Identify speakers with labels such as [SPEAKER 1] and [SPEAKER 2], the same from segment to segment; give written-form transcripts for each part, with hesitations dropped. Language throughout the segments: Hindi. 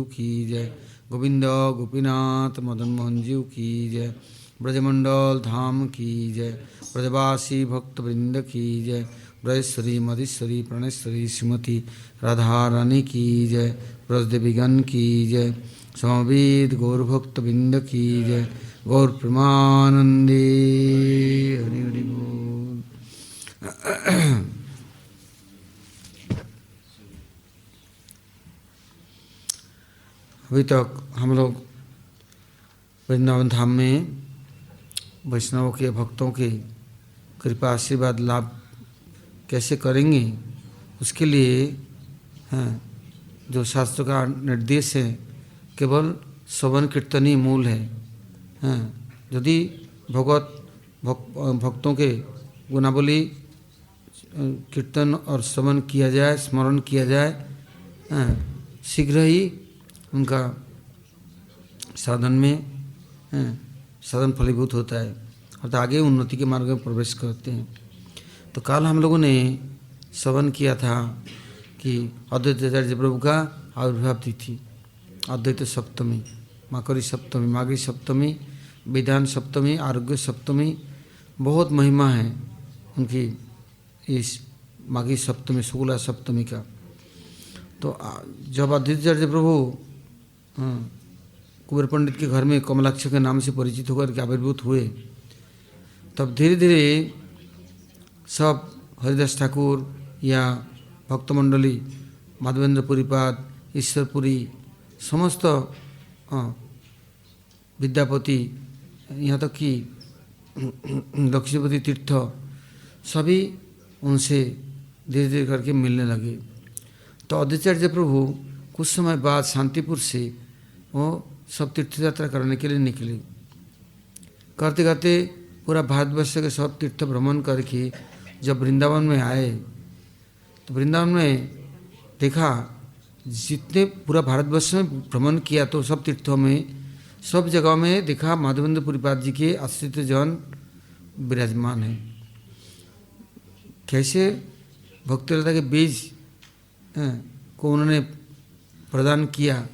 [SPEAKER 1] जीव की जय, गोविंद गोपीनाथ मदन मोहन जीव की जय, ब्रजमंडल धाम की जय, ब्रजवासी भक्तवृंद की जय, ब्रजेश्वरी मधेश्वरी प्रणेश्वरी श्रीमती राधा रानी की जय, ब्रजदेवीगण की जय, समवेद गौरभक्तवृंद की जय, गौर प्रेमानंदे हरि हरि बोल। अभी तक हम लोग वृंदावन धाम में वैष्णवों के भक्तों के कृपा आशीर्वाद लाभ कैसे करेंगे, उसके लिए जो शास्त्र का निर्देश है केवल श्रवण कीर्तन ही मूल है। यदि भक्तों के गुणावली कीर्तन और श्रवण किया जाए, स्मरण किया जाए, शीघ्र ही उनका साधन में साधन फलीभूत होता है और आगे उन्नति के मार्ग में प्रवेश करते हैं। तो कल हम लोगों ने श्रवण किया था कि अद्वैत आचार्य प्रभु का आविर्भाव तिथि, अद्वैत सप्तमी, माकरी सप्तमी, माघी सप्तमी, विधान सप्तमी, आरोग्य सप्तमी, बहुत महिमा है उनकी इस माघी सप्तमी, शुक्ला सप्तमी का। तो जब अद्वैत आचार्य प्रभु कुबेर पंडित के घर में कमलाक्ष के नाम से परिचित होकर के आविर्भूत हुए, तब धीरे धीरे सब हरिदास ठाकुर या भक्तमंडली, माधवेंद्र पुरीपाद, ईश्वरपुरी, समस्त विद्यापति, यहाँ तक कि दक्षिणपति तीर्थ, सभी उनसे धीरे धीरे करके मिलने लगे। तो अद्वैताचार्य प्रभु कुछ समय बाद शांतिपुर से वो सब तीर्थ यात्रा करने के लिए निकले। करते करते पूरा भारतवर्ष के सब तीर्थ भ्रमण करके जब वृंदावन में आए, तो वृंदावन में देखा, जितने पूरा भारतवर्ष में भ्रमण किया तो सब तीर्थों में, सब जगह में देखा माधवेंद्र पुरीपाद जी के आश्रित जन विराजमान हैं। कैसे भक्तिलता के बीज को उन्होंने प्रदान किया,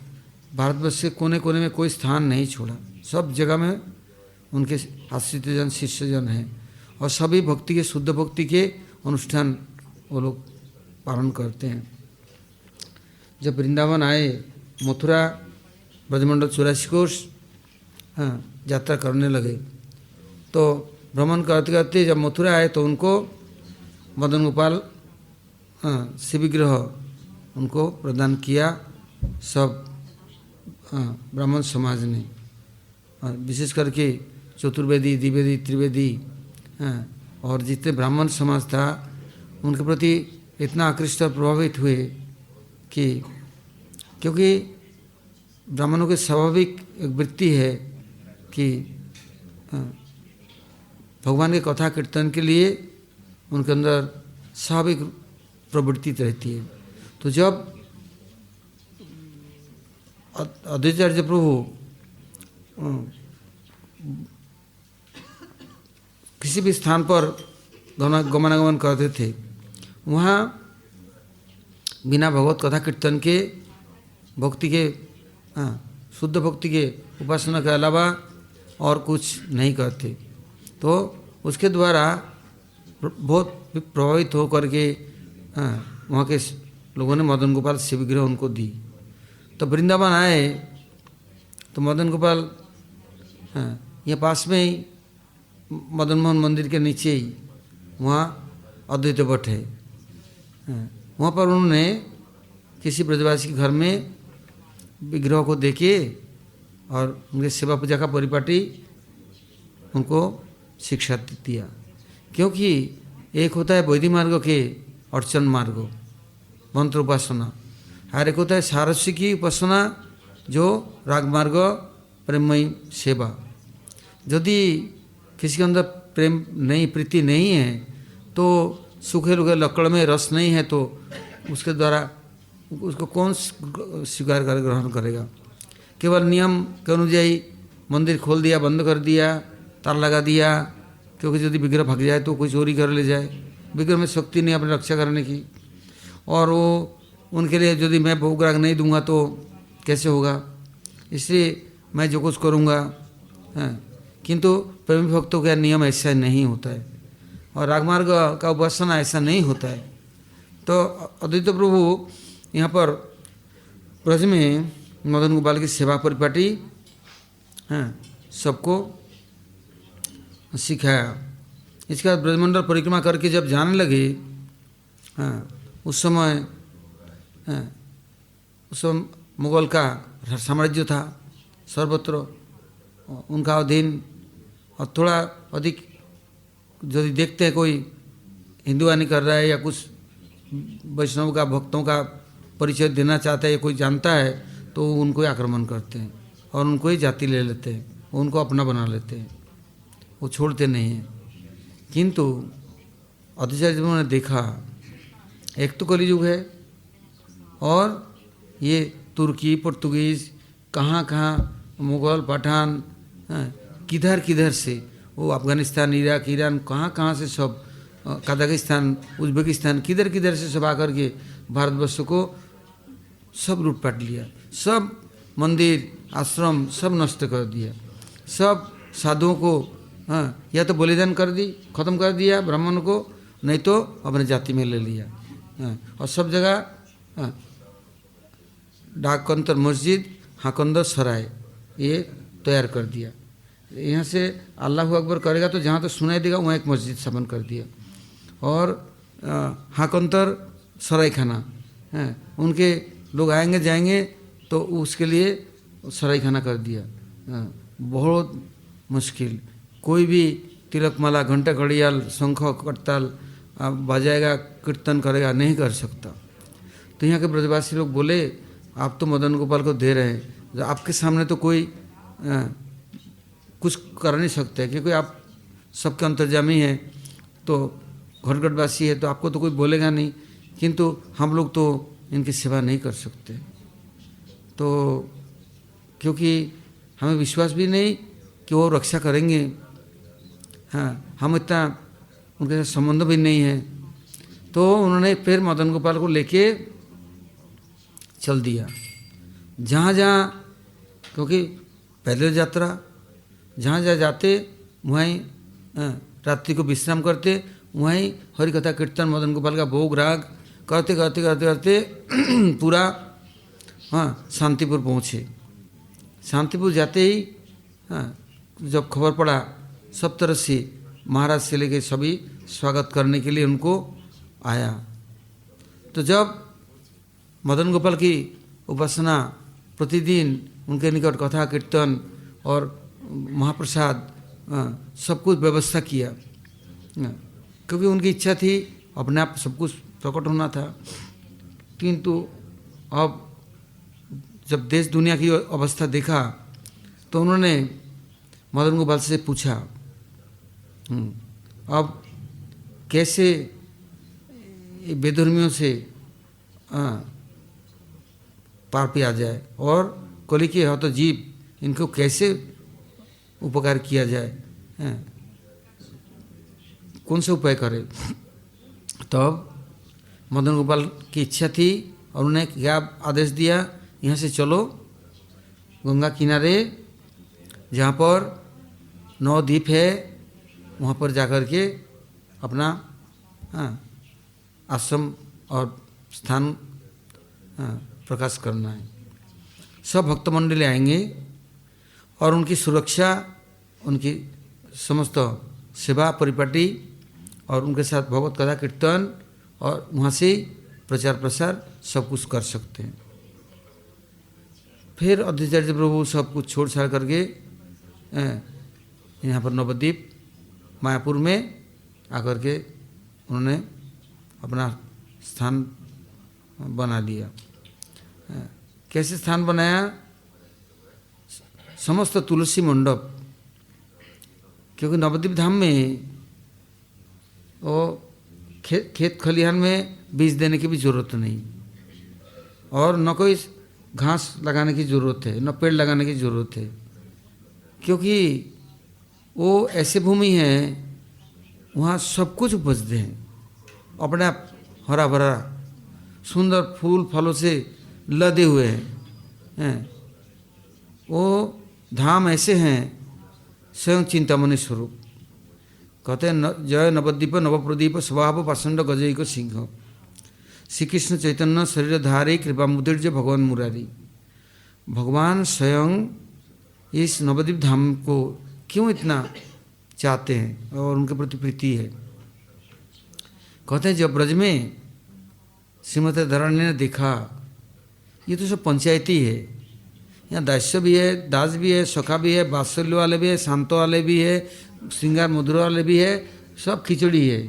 [SPEAKER 1] भारतवर्ष के कोने कोने में कोई स्थान नहीं छोड़ा, सब जगह में उनके आश्रित जन शिष्यजन हैं और सभी भक्ति के, शुद्ध भक्ति के अनुष्ठान वो लोग पालन करते हैं। जब वृंदावन आए, मथुरा ब्रजमंडल 84 कोष यात्रा करने लगे, तो भ्रमण करते करते जब मथुरा आए तो उनको मदन गोपाल शिव विग्रह उनको प्रदान किया सब ब्राह्मण समाज ने, विशेष करके चतुर्वेदी, द्विवेदी, त्रिवेदी और जितने ब्राह्मण समाज था उनके प्रति इतना आकृष्ट और प्रभावित हुए कि, क्योंकि ब्राह्मणों की स्वाभाविक एक वृत्ति है कि भगवान के कथा कीर्तन के लिए उनके अंदर स्वाभाविक प्रवृत्ति रहती है। तो जब अद्वैताचार्य प्रभु किसी भी स्थान पर गमनागमन करते थे, वहाँ बिना भगवत कथा कीर्तन के, भक्ति के, शुद्ध भक्ति के उपासना के अलावा और कुछ नहीं करते। तो उसके द्वारा बहुत प्रभावित होकर के वहाँ के लोगों ने मदन गोपाल शिव विग्रह उनको दी। तो वृंदावन आए तो मदन गोपाल यहाँ पास में ही मदन मोहन मंदिर के नीचे ही वहाँ अद्वैत भट्ट है, वहाँ पर उन्होंने किसी ब्रजवासी के घर में विग्रह को देखे और उनके सेवा पूजा का परिपाटी उनको शिक्षा दिया। क्योंकि एक होता है वैदिक मार्ग के अर्चन मार्ग, मंत्र उपासना, और एक होता है सारस्य की उपासना जो राग मार्ग प्रेममयी सेवा। यदि किसी के अंदर प्रेम नहीं, प्रीति नहीं है, तो सूखे रुखे लकड़ में रस नहीं है, तो उसके द्वारा उसको कौन स्वीकार कर ग्रहण करेगा। केवल नियम के अनुযায়ী मंदिर खोल दिया, बंद कर दिया, तार लगा दिया, क्योंकि यदि विग्रह भाग जाए तो कोई चोरी कर ले जाए, विग्रह में शक्ति नहीं अपनी रक्षा करने की। और वो उनके लिए यदि मैं भोग राग नहीं दूंगा तो कैसे होगा, इसलिए मैं जो कुछ करूँगा। हाँ, किंतु प्रेमी भक्तों का नियम ऐसा नहीं होता है और रागमार्ग का उपासना ऐसा नहीं होता है। तो अद्वैत प्रभु यहाँ पर ब्रज में मदन गोपाल की सेवा परिपाटी, हाँ, सबको सिखाया। इसके बाद ब्रजमंडल परिक्रमा करके जब जाने लगे, हाँ, उस समय मुगल का साम्राज्य था सर्वत्र उनका अधीन, और थोड़ा अधिक यदि देखते हैं कोई हिंदुआनी कर रहा है या कुछ वैष्णव का भक्तों का परिचय देना चाहता है या कोई जानता है तो उनको ही आक्रमण करते हैं और उनको ही जाति ले लेते हैं, उनको अपना बना लेते हैं, वो छोड़ते नहीं हैं। किंतु अद्वैताचार्य ने देखा एक तो कलियुग है और ये तुर्की पुर्तगीज कहाँ कहाँ मुग़ल पठान, किधर किधर से वो अफ़गानिस्तान इराक ईरान कहाँ कहाँ से सब, कजाकिस्तान उज़्बेकिस्तान किधर किधर से सब आकर के भारतवर्ष को सब लूटपाट लिया, सब मंदिर आश्रम सब नष्ट कर दिया, सब साधुओं को या तो बलिदान कर दी, ख़त्म कर दिया ब्राह्मण को, नहीं तो अपने जाति में ले लिया। और सब जगह डाकंतर मस्जिद हाकंदर सराय ये तैयार कर दिया। यहाँ से अल्लाह अकबर करेगा तो जहाँ तो सुनाई देगा वहाँ एक मस्जिद स्थापन कर दिया। और हाकंतर सराय खाना, उनके लोग आएंगे जाएंगे तो उसके लिए सराय खाना कर दिया। बहुत मुश्किल, कोई भी तिलकमाला घंटा घड़ियाल शंख करताल बजाएगा कीर्तन करेगा नहीं कर सकता। तो यहाँ के ब्रजवासी लोग बोले आप तो मदन गोपाल को दे रहे हैं, आपके सामने तो कोई कुछ कर नहीं सकते क्योंकि आप सबके अंतर्जामी हैं, तो घटघटवासी है तो आपको तो कोई बोलेगा नहीं, किंतु हम लोग तो इनकी सेवा नहीं कर सकते। तो क्योंकि हमें विश्वास भी नहीं कि वो रक्षा करेंगे, हाँ, हम इतना उनके साथ संबंध भी नहीं है। तो उन्होंने फिर मदन गोपाल को लेके चल दिया जहाँ जहाँ, क्योंकि पैदल यात्रा जहाँ जहाँ जाते वहीं रात्रि को विश्राम करते, वहीं हरि कथा कीर्तन मदन गोपाल का भोग राग करते करते करते करते पूरा शांतिपुर पहुँचे। शांतिपुर जाते ही जब खबर पड़ा सब तरह से महाराज से लेके सभी स्वागत करने के लिए उनको आया। तो जब मदन गोपाल की उपासना प्रतिदिन उनके निकट कथा कीर्तन और महाप्रसाद सब कुछ व्यवस्था किया, क्योंकि उनकी इच्छा थी अपने आप सब कुछ प्रकट होना था। किंतु अब जब देश दुनिया की अवस्था देखा तो उन्होंने मदन गोपाल से पूछा अब कैसे बेधर्मियों से पार पिया जाए और कली के हत जीव इनको कैसे उपकार किया जाए, कौन से उपाय करे। तब मदन गोपाल की इच्छा थी और उन्हें क्या आदेश दिया, यहाँ से चलो गंगा किनारे जहाँ पर 9 द्वीप है वहाँ पर जाकर के अपना आश्रम और स्थान प्रकाश करना है। सब भक्त मंडली आएंगे और उनकी सुरक्षा, उनकी समस्त सेवा परिपाटी और उनके साथ भगवत कथा कीर्तन और वहाँ से प्रचार प्रसार सब कुछ कर सकते हैं। फिर अद्वैताचार्य प्रभु सब कुछ छोड़ छाड़ करके यहाँ पर नवद्वीप मायापुर में आकर के उन्होंने अपना स्थान बना लिया। कैसे स्थान बनाया, समस्त तुलसी मंडप, क्योंकि नवद्वीप धाम में वो खेत खलिहान में बीज देने की भी ज़रूरत नहीं और न कोई घास लगाने की ज़रूरत है न पेड़ लगाने की ज़रूरत है, क्योंकि वो ऐसे भूमि है वहाँ सब कुछ उपजते हैं अपने आप हरा भरा सुंदर फूल फलों से लदे हुए हैं। हैं, वो धाम ऐसे हैं स्वयं चिंतामणि स्वरूप। कहते हैं जय नवद्वीप नवप्रदीप स्वभाव पाषंड गजैक सिंह, श्री कृष्ण चैतन्य शरीरधारी कृपा मुदिर्ज भगवान मुरारी। भगवान स्वयं इस नवद्वीप धाम को क्यों इतना चाहते हैं और उनके प्रति प्रीति है। कहते हैं जब ब्रज में श्रीमती धरणी ने देखा ये तो सब पंचायती है, यहाँ दास्य भी है, दास भी है, सखा भी है, वात्सल्य वाले भी है, शांत वाले भी है, श्रृंगार मधुर वाले भी है, सब खिचड़ी है।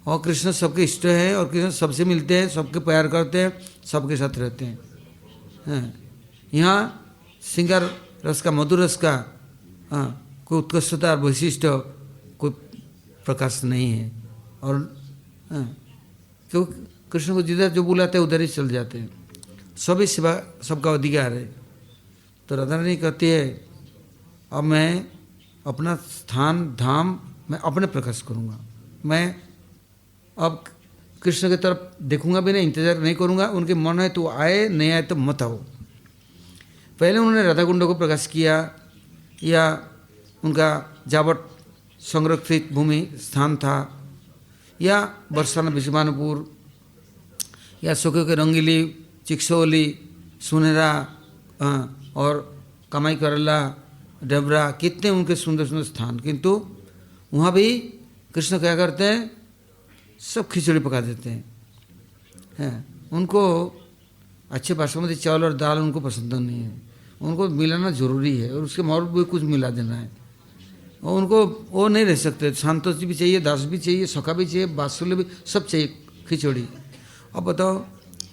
[SPEAKER 1] और कृष्ण सबके इष्ट है और कृष्ण सबसे मिलते हैं, सबके प्यार करते हैं, सबके साथ रहते हैं। यहाँ श्रृंगार रस का, मधुर रस का कोई उत्कृष्टता और वैशिष्ट कोई प्रकाश नहीं है। और क्यों कृष्ण को जिधर जो बुलाते हैं उधर ही चल जाते हैं, सभी सेवा सबका अधिकार है। तो राधा रानी कहती है अब मैं अपना स्थान धाम मैं अपने प्रकाश करूँगा, मैं अब कृष्ण की तरफ देखूंगा भी नहीं, इंतजार नहीं करूँगा। उनके मन है तो आए, नहीं आए तो मत आओ। पहले उन्होंने राधा कुंड को प्रकाश किया या उनका जावट संरक्षित भूमि स्थान था, या बरसाना विश्वानपुर या सुखों के रंगीली चिक्सोली सुनहरा और कमाई करला डबरा, कितने उनके सुंदर सुंदर स्थान, किंतु वहाँ भी कृष्ण क्या करते हैं, सब खिचड़ी पका देते हैं। उनको अच्छे बासमती चावल और दाल उनको पसंद नहीं है, उनको मिलाना जरूरी है और उसके मोर भी कुछ मिला देना है। और उनको वो नहीं रह सकते, संतोषी भी चाहिए, दास भी चाहिए, सखा भी चाहिए, बात्सल्य भी, सब चाहिए खिचड़ी। अब बताओ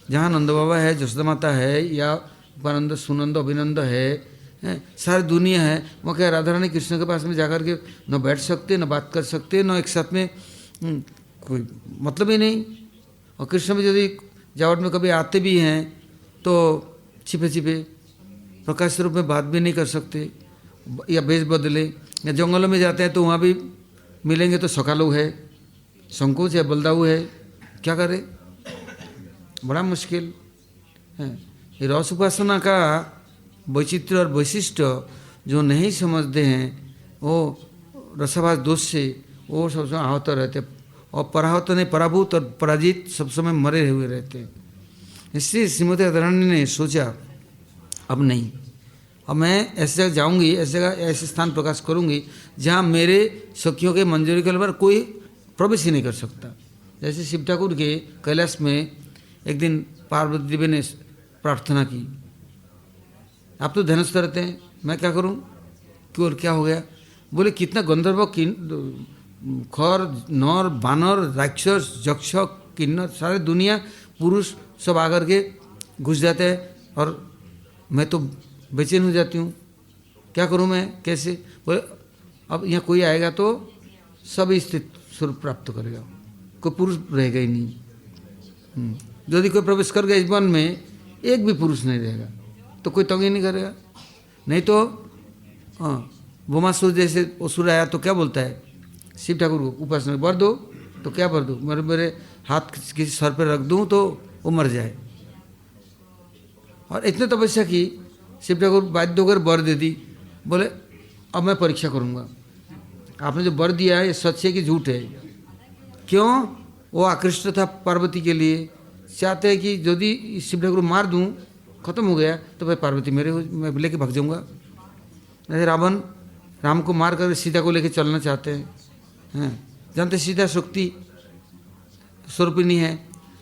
[SPEAKER 1] जहाँ नंद बाबा है, जसोदा माता है, या उपानंद सुनंद अभिनंद है, सारी दुनिया है, वहाँ क्या राधा रानी कृष्ण के पास में जाकर के न बैठ सकते, न बात कर सकते, न एक साथ में कोई मतलब ही नहीं। और कृष्ण भी यदि जावट में कभी आते भी हैं तो छिपे छिपे प्रकाश स्वरूप में बात भी नहीं कर सकते, या भेष बदले, या जंगलों में जाते हैं तो वहाँ भी मिलेंगे तो सखा लोग है, संकोच है, बलदाऊ है, क्या करे, बड़ा मुश्किल है। ये रस उपासना का वैचित्र और वैशिष्ट जो नहीं समझते हैं वो रसाभास दोष से वो सब समय आहत रहते, और पराहत नहीं, पराभूत और पराजित सब समय मरे हुए रहते हैं। इसलिए श्रीमती राधारानी ने सोचा अब नहीं, अब मैं ऐसी जगह जाऊँगी, ऐसी जगह ऐसे स्थान प्रकाश करूँगी जहाँ मेरे सखियों के मंजूरी के पर कोई प्रवेश ही नहीं कर सकता। जैसे शिव ठाकुर के कैलाश में एक दिन पार्वती देवी ने प्रार्थना की, आप तो धनुष रहते हैं, मैं क्या करूं, क्यों, क्या हो गया, बोले कितना गंधर्व खर नर बानर राक्षस यक्ष किन्नर सारे दुनिया पुरुष सब आकर के घुस जाते हैं और मैं तो बेचैन हो जाती हूँ, क्या करूँ मैं, कैसे। बोले अब यहाँ कोई आएगा तो सब स्थित स्वरूप प्राप्त करेगा, कोई पुरुष रहेगा ही नहीं। यदि कोई प्रवेश कर गया इस वन में, एक भी पुरुष नहीं रहेगा तो कोई तंग ही नहीं करेगा। नहीं तो भोमासुर जैसे असुर आया तो क्या बोलता है शिव ठाकुर को, उपासना बर दो, तो क्या बर दो, मेरे हाथ किसी सर पर रख दूँ तो वो मर जाए। और इतने तपस्या की, शिव ठाकुर बाध्य होकर बर दे दी, बोले अब मैं परीक्षा करूँगा, आपने जो बर दिया है ये सच है कि झूठ है। क्यों, वो आकृष्ट था पार्वती के लिए, चाहते हैं कि यदि शिव ठाकुर मार दूँ खत्म हो गया तो भाई पार्वती मेरे हो, मैं लेके भाग जाऊँगा। जैसे रावण राम को मार कर सीता को लेके चलना चाहते हैं, जानते सीता शक्ति स्वरूपिणी है,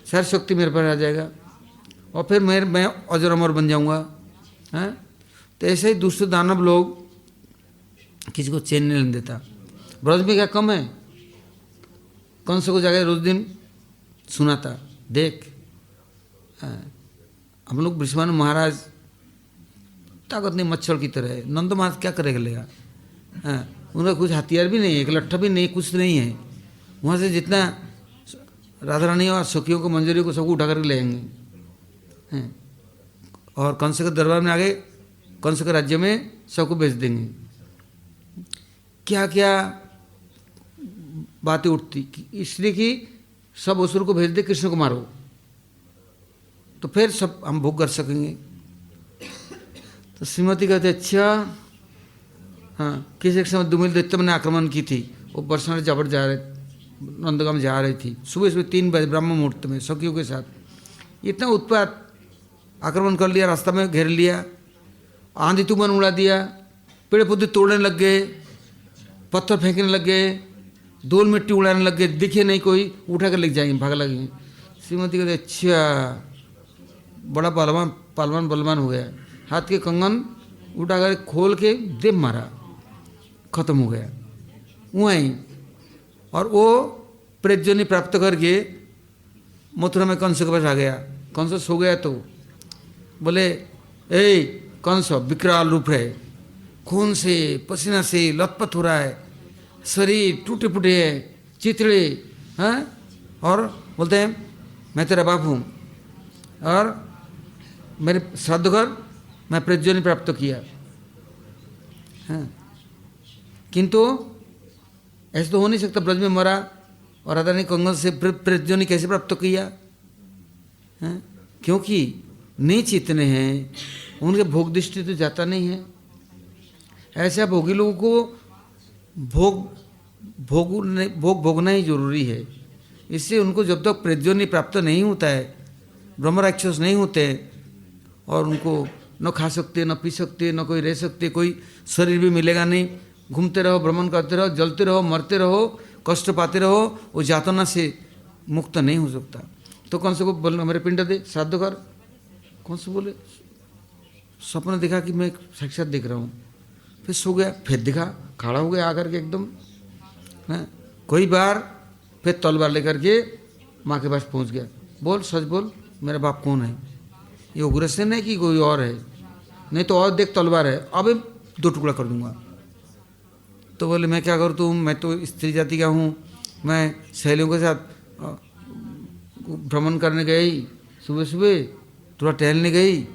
[SPEAKER 1] सारी शक्ति मेरे पर आ जाएगा और फिर मैं अजर अमर बन जाऊँगा। तो ऐसे ही दुष्ट दानव लोग किसी को चैन नहीं देता। ब्रज में क्या कम है, कंस को जाकर रोज दिन सुनाता, देख हम लोग विश्वान महाराज ताकत नहीं, मच्छर की तरह है, नंद महाराज क्या करेगा लेगा, उनका कुछ हथियार भी नहीं है, एक लट्ठा भी नहीं, कुछ नहीं है। वहाँ से जितना राधा रानी और सखियों को मंजूरी को सबको उठा करके ले आएंगे और कंस के दरबार में आगे कंस के राज्य में सबको बेच देंगे। क्या क्या बातें उठती, इसलिए कि सब असुर को भेज दे, कृष्ण को मारो तो फिर सब हम भोग कर सकेंगे। तो श्रीमती कहते अच्छा, हाँ, किसी एक समय दुमिल दैत्य ने आक्रमण की थी, वो बरसाने जबर जा रहे, नंदगाम जा रही थी, सुबह सुबह 3 बजे ब्रह्म मुहूर्त में सखियों के साथ। इतना उत्पात, आक्रमण कर लिया, रास्ता में घेर लिया, आंधी तूफान उड़ा दिया, पेड़ पौधे तोड़ने लग गए, पत्थर फेंकने लग गए, धूल मिट्टी उड़ाने लग गए, दिखे नहीं कोई, उठा कर ले जाएंगे, भाग लगेंगे। श्रीमती कहते अच्छा, बड़ा पहलवान बलवान हो गया, हाथ के कंगन उठा कर खोल के देव मारा, खत्म हो गया वहीं। और वो प्रेतजनी प्राप्त करके मथुरा में कंस के पास आ गया। कंस सो गया तो बोले, ए कंस विकराल रूप है, खून से पसीना से लथपथ हो रहा है, शरीर टूटे फूटे है, चितड़े हैं, और बोलते हैं मैं तेरा बाप हूँ और मेरे श्राद्ध कर, मैं प्रेतजनी प्राप्त किया। हाँ, किंतु ऐसे तो हो नहीं सकता, ब्रज में मरा और राधा ने कंगन से प्रेतजनी कैसे प्राप्त किया? हाँ, क्योंकि नीच इतने हैं, उनके भोग दृष्टि तो जाता नहीं है। ऐसे भोगी लोगों को भोग भोगना ही जरूरी है। इससे उनको जब तक प्रेतजनी प्राप्त नहीं होता है, ब्रह्म राक्षस नहीं होते, और उनको न खा सकते, न पी सकते, न कोई रह सकते, कोई शरीर भी मिलेगा नहीं, घूमते रहो, भ्रमण करते रहो, जलते रहो, मरते रहो, कष्ट पाते रहो, वो यातना से मुक्त नहीं हो सकता। तो कौन से को बोल, मेरे पिंड दे, श्राद्ध कर। कौन से बोले, सपना देखा कि मैं साक्षात देख रहा हूँ, फिर सो गया, फिर दिखा, खड़ा हो गया आकर के एकदम। कोई बार फिर तलवार लेकर के माँ के पास पहुँच गया, बोल सच बोल, मेरा बाप कौन है? ये उग्रसेन है कि कोई और है? नहीं तो और देख तलवार है, अबे 2 टुकड़ा कर दूंगा। तो बोले मैं क्या करूँ, मैं तो स्त्री जाति का हूँ, मैं सहेलियों के साथ भ्रमण करने गई, सुबह सुबह थोड़ा टहलने गई,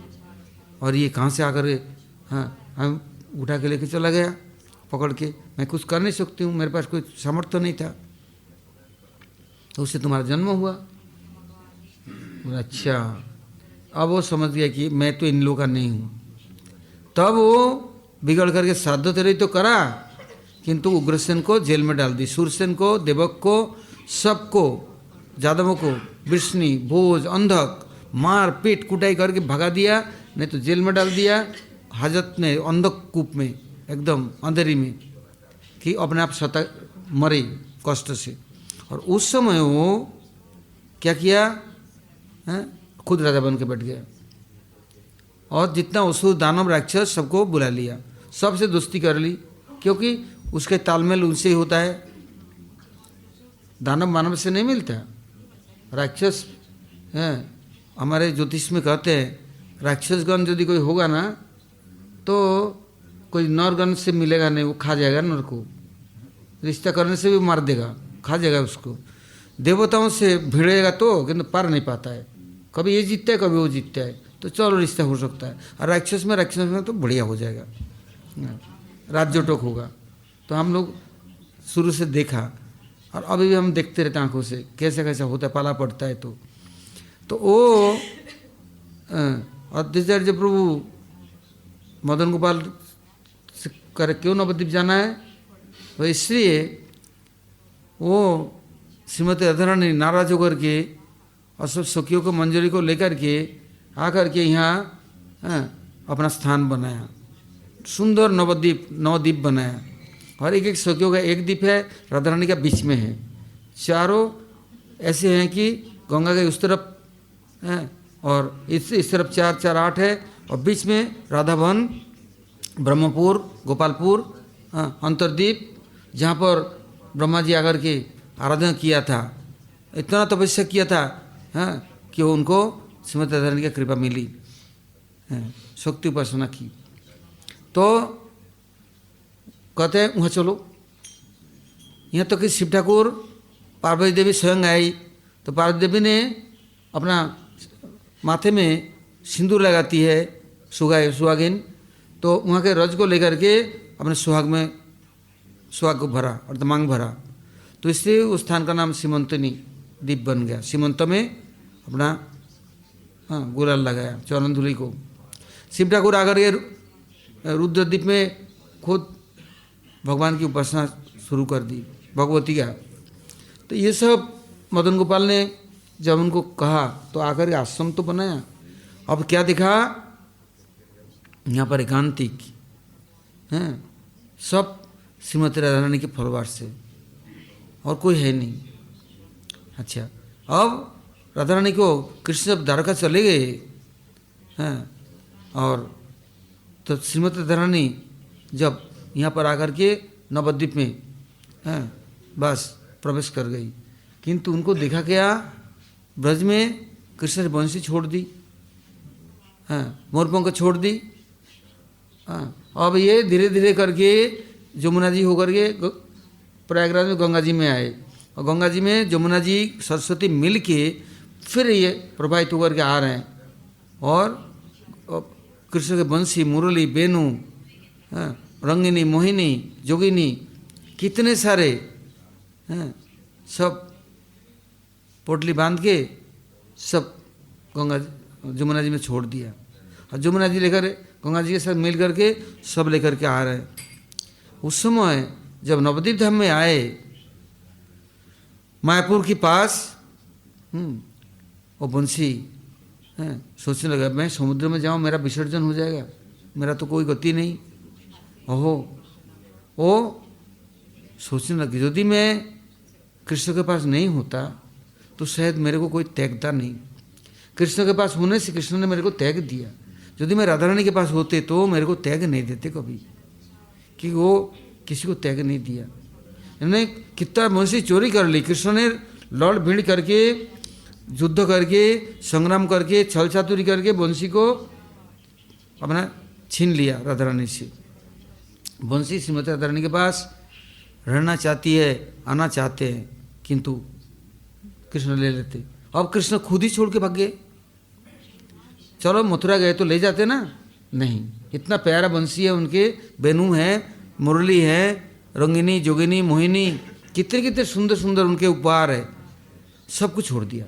[SPEAKER 1] और ये कहाँ से आकर, हाँ, हम उठा के लेके चला गया पकड़ के। मैं कुछ कर नहीं सकती हूँ, मेरे पास कोई सामर्थ्य नहीं था, तो उससे तुम्हारा जन्म हुआ। बोला अच्छा, अब वो समझ गया कि मैं तो इन लोगों का नहीं हूँ। तब वो बिगड़ करके श्राद्ध तेरे तो करा, किंतु उग्रसेन को जेल में डाल दी, सूरसेन को, देवक को, सबको, जादवों को, वृष्णि, भोज, अंधक मार पीट कुटाई करके भगा दिया, नहीं तो जेल में डाल दिया, हाजत में, अंधक कूप में, एकदम अंधेरी में, कि अपने आप सता मरे कष्ट से। और उस समय वो क्या किया, खुद राजा बन के बैठ गया, और जितना असुर दानव राक्षस सबको बुला लिया, सबसे दोस्ती कर ली, क्योंकि उसके तालमेल उनसे ही होता है, दानव मानव से नहीं मिलता। राक्षस हैं, हमारे ज्योतिष में कहते हैं, राक्षसगण यदि कोई होगा ना, तो कोई नरगण से मिलेगा नहीं, वो खा जाएगा नर को, रिश्ता करने से भी मार देगा, खा जाएगा उसको। देवताओं से भिड़ेगा तो, किंतु पार नहीं पाता है, कभी ये जीतता है कभी वो जीतता है, तो चलो रिश्ता हो सकता है। और राक्षस में तो बढ़िया हो जाएगा, राज्योटोक होगा। तो हम लोग शुरू से देखा, और अभी भी हम देखते रहते आंखों से, कैसे कैसा होता है, पाला पड़ता है। तो वो अद्वैताचार्य प्रभु मदन गोपाल से कर क्यों नवद्वीप जाना है, तो इसलिए वो श्रीमती राधारानी नाराज होकर के और सब सखियों को मंजरी को लेकर के आकर के यहाँ अपना स्थान बनाया, सुंदर नवद्वीप बनाया, और एक एक सखियों का एक द्वीप है, राधारानी का बीच में है, चारों ऐसे हैं कि गंगा के उस तरफ है और इस तरफ 4 4 8 है, और बीच में राधावन, ब्रह्मपुर, गोपालपुर, अंतरद्वीप, जहाँ पर ब्रह्मा जी आकर के आराधना किया था, इतना तपस्या किया था, कि उनको श्रीमती राधारानी की कृपा मिली, शक्ति उपासना की। तो कहते हैं वहाँ चलो, यहाँ तो कि शिव ठाकुर, पार्वती देवी स्वयं आई, तो पार्वती देवी ने अपना माथे में सिंदूर लगाती है, सुहागिन, तो वहाँ के रज को लेकर के अपने सुहाग को भरा और मांग भरा, तो इसलिए उस स्थान का नाम सीमंतनी द्वीप बन गया। सीमंत में अपना गुलाल लगाया, चरण धूलि को। शिव ठाकुर आकर के रुद्रद्वीप में खुद भगवान की उपासना शुरू कर दी, भगवती का। तो ये सब मदन गोपाल ने जब उनको कहा तो आकर के आश्रम तो बनाया। अब क्या दिखा, यहाँ पर एकांतिक हैं, सब श्रीमती राधा रानी के फॉलोअर से, और कोई है नहीं। अच्छा, अब राधा रानी को कृष्ण जब द्वारका चले गए हैं, और तो श्रीमती राधा रानी जब यहाँ पर आकर के नवद्वीप में हैं बस प्रवेश कर गई, किंतु उनको देखा क्या, ब्रज में कृष्ण ने बंसी छोड़ दी, हाँ, मोरपंख छोड़ दी। हाँ, अब ये धीरे धीरे करके जमुना जी होकर के प्रयागराज में गंगा जी में आए, और गंगा जी में जमुना जी सरस्वती मिल के फिर ये प्रवाहित होकर के आ रहे हैं, और कृष्ण के बंसी, मुरली, बेनू, हाँ, रंगिनी, मोहिनी, जोगिनी, कितने सारे हैं, सब पोटली बांध के सब गंगा जमुना जी में छोड़ दिया, और जमुना जी लेकर गंगा जी के साथ मिल करके सब लेकर के आ रहे हैं। उस समय जब नवद्वीप धाम में आए, मायापुर के पास, वो बंसी सोचने लगा मैं समुद्र में जाऊं, मेरा विसर्जन हो जाएगा, मेरा तो कोई गति नहीं। ओहो, वो सोचने लगे यदि मैं कृष्ण के पास नहीं होता तो शायद मेरे को कोई त्यागता नहीं। कृष्ण के पास होने से कृष्ण ने मेरे को त्याग दिया, यदि मैं राधा रानी के पास होते तो मेरे को त्याग नहीं देते कभी, कि वो किसी को त्याग नहीं दिया। इन्होंने कितना बंसी चोरी कर ली, कृष्ण ने लड़ भीड़ करके, युद्ध करके, संग्राम करके, छल चातुरी करके बंसी को अपना छीन लिया राधा रानी से। बंसी श्रीमती राधा रानी के पास रहना चाहती है, आना चाहते हैं, किंतु कृष्ण ले लेते। अब कृष्ण खुद ही छोड़ के भाग गए। चलो मथुरा गए तो ले जाते ना, नहीं, इतना प्यारा बंसी है उनके, बेनू है, मुरली है, रंगिनी, जोगिनी, मोहिनी, कितने कितने सुंदर सुंदर उनके उपहार है, सब कुछ छोड़ दिया,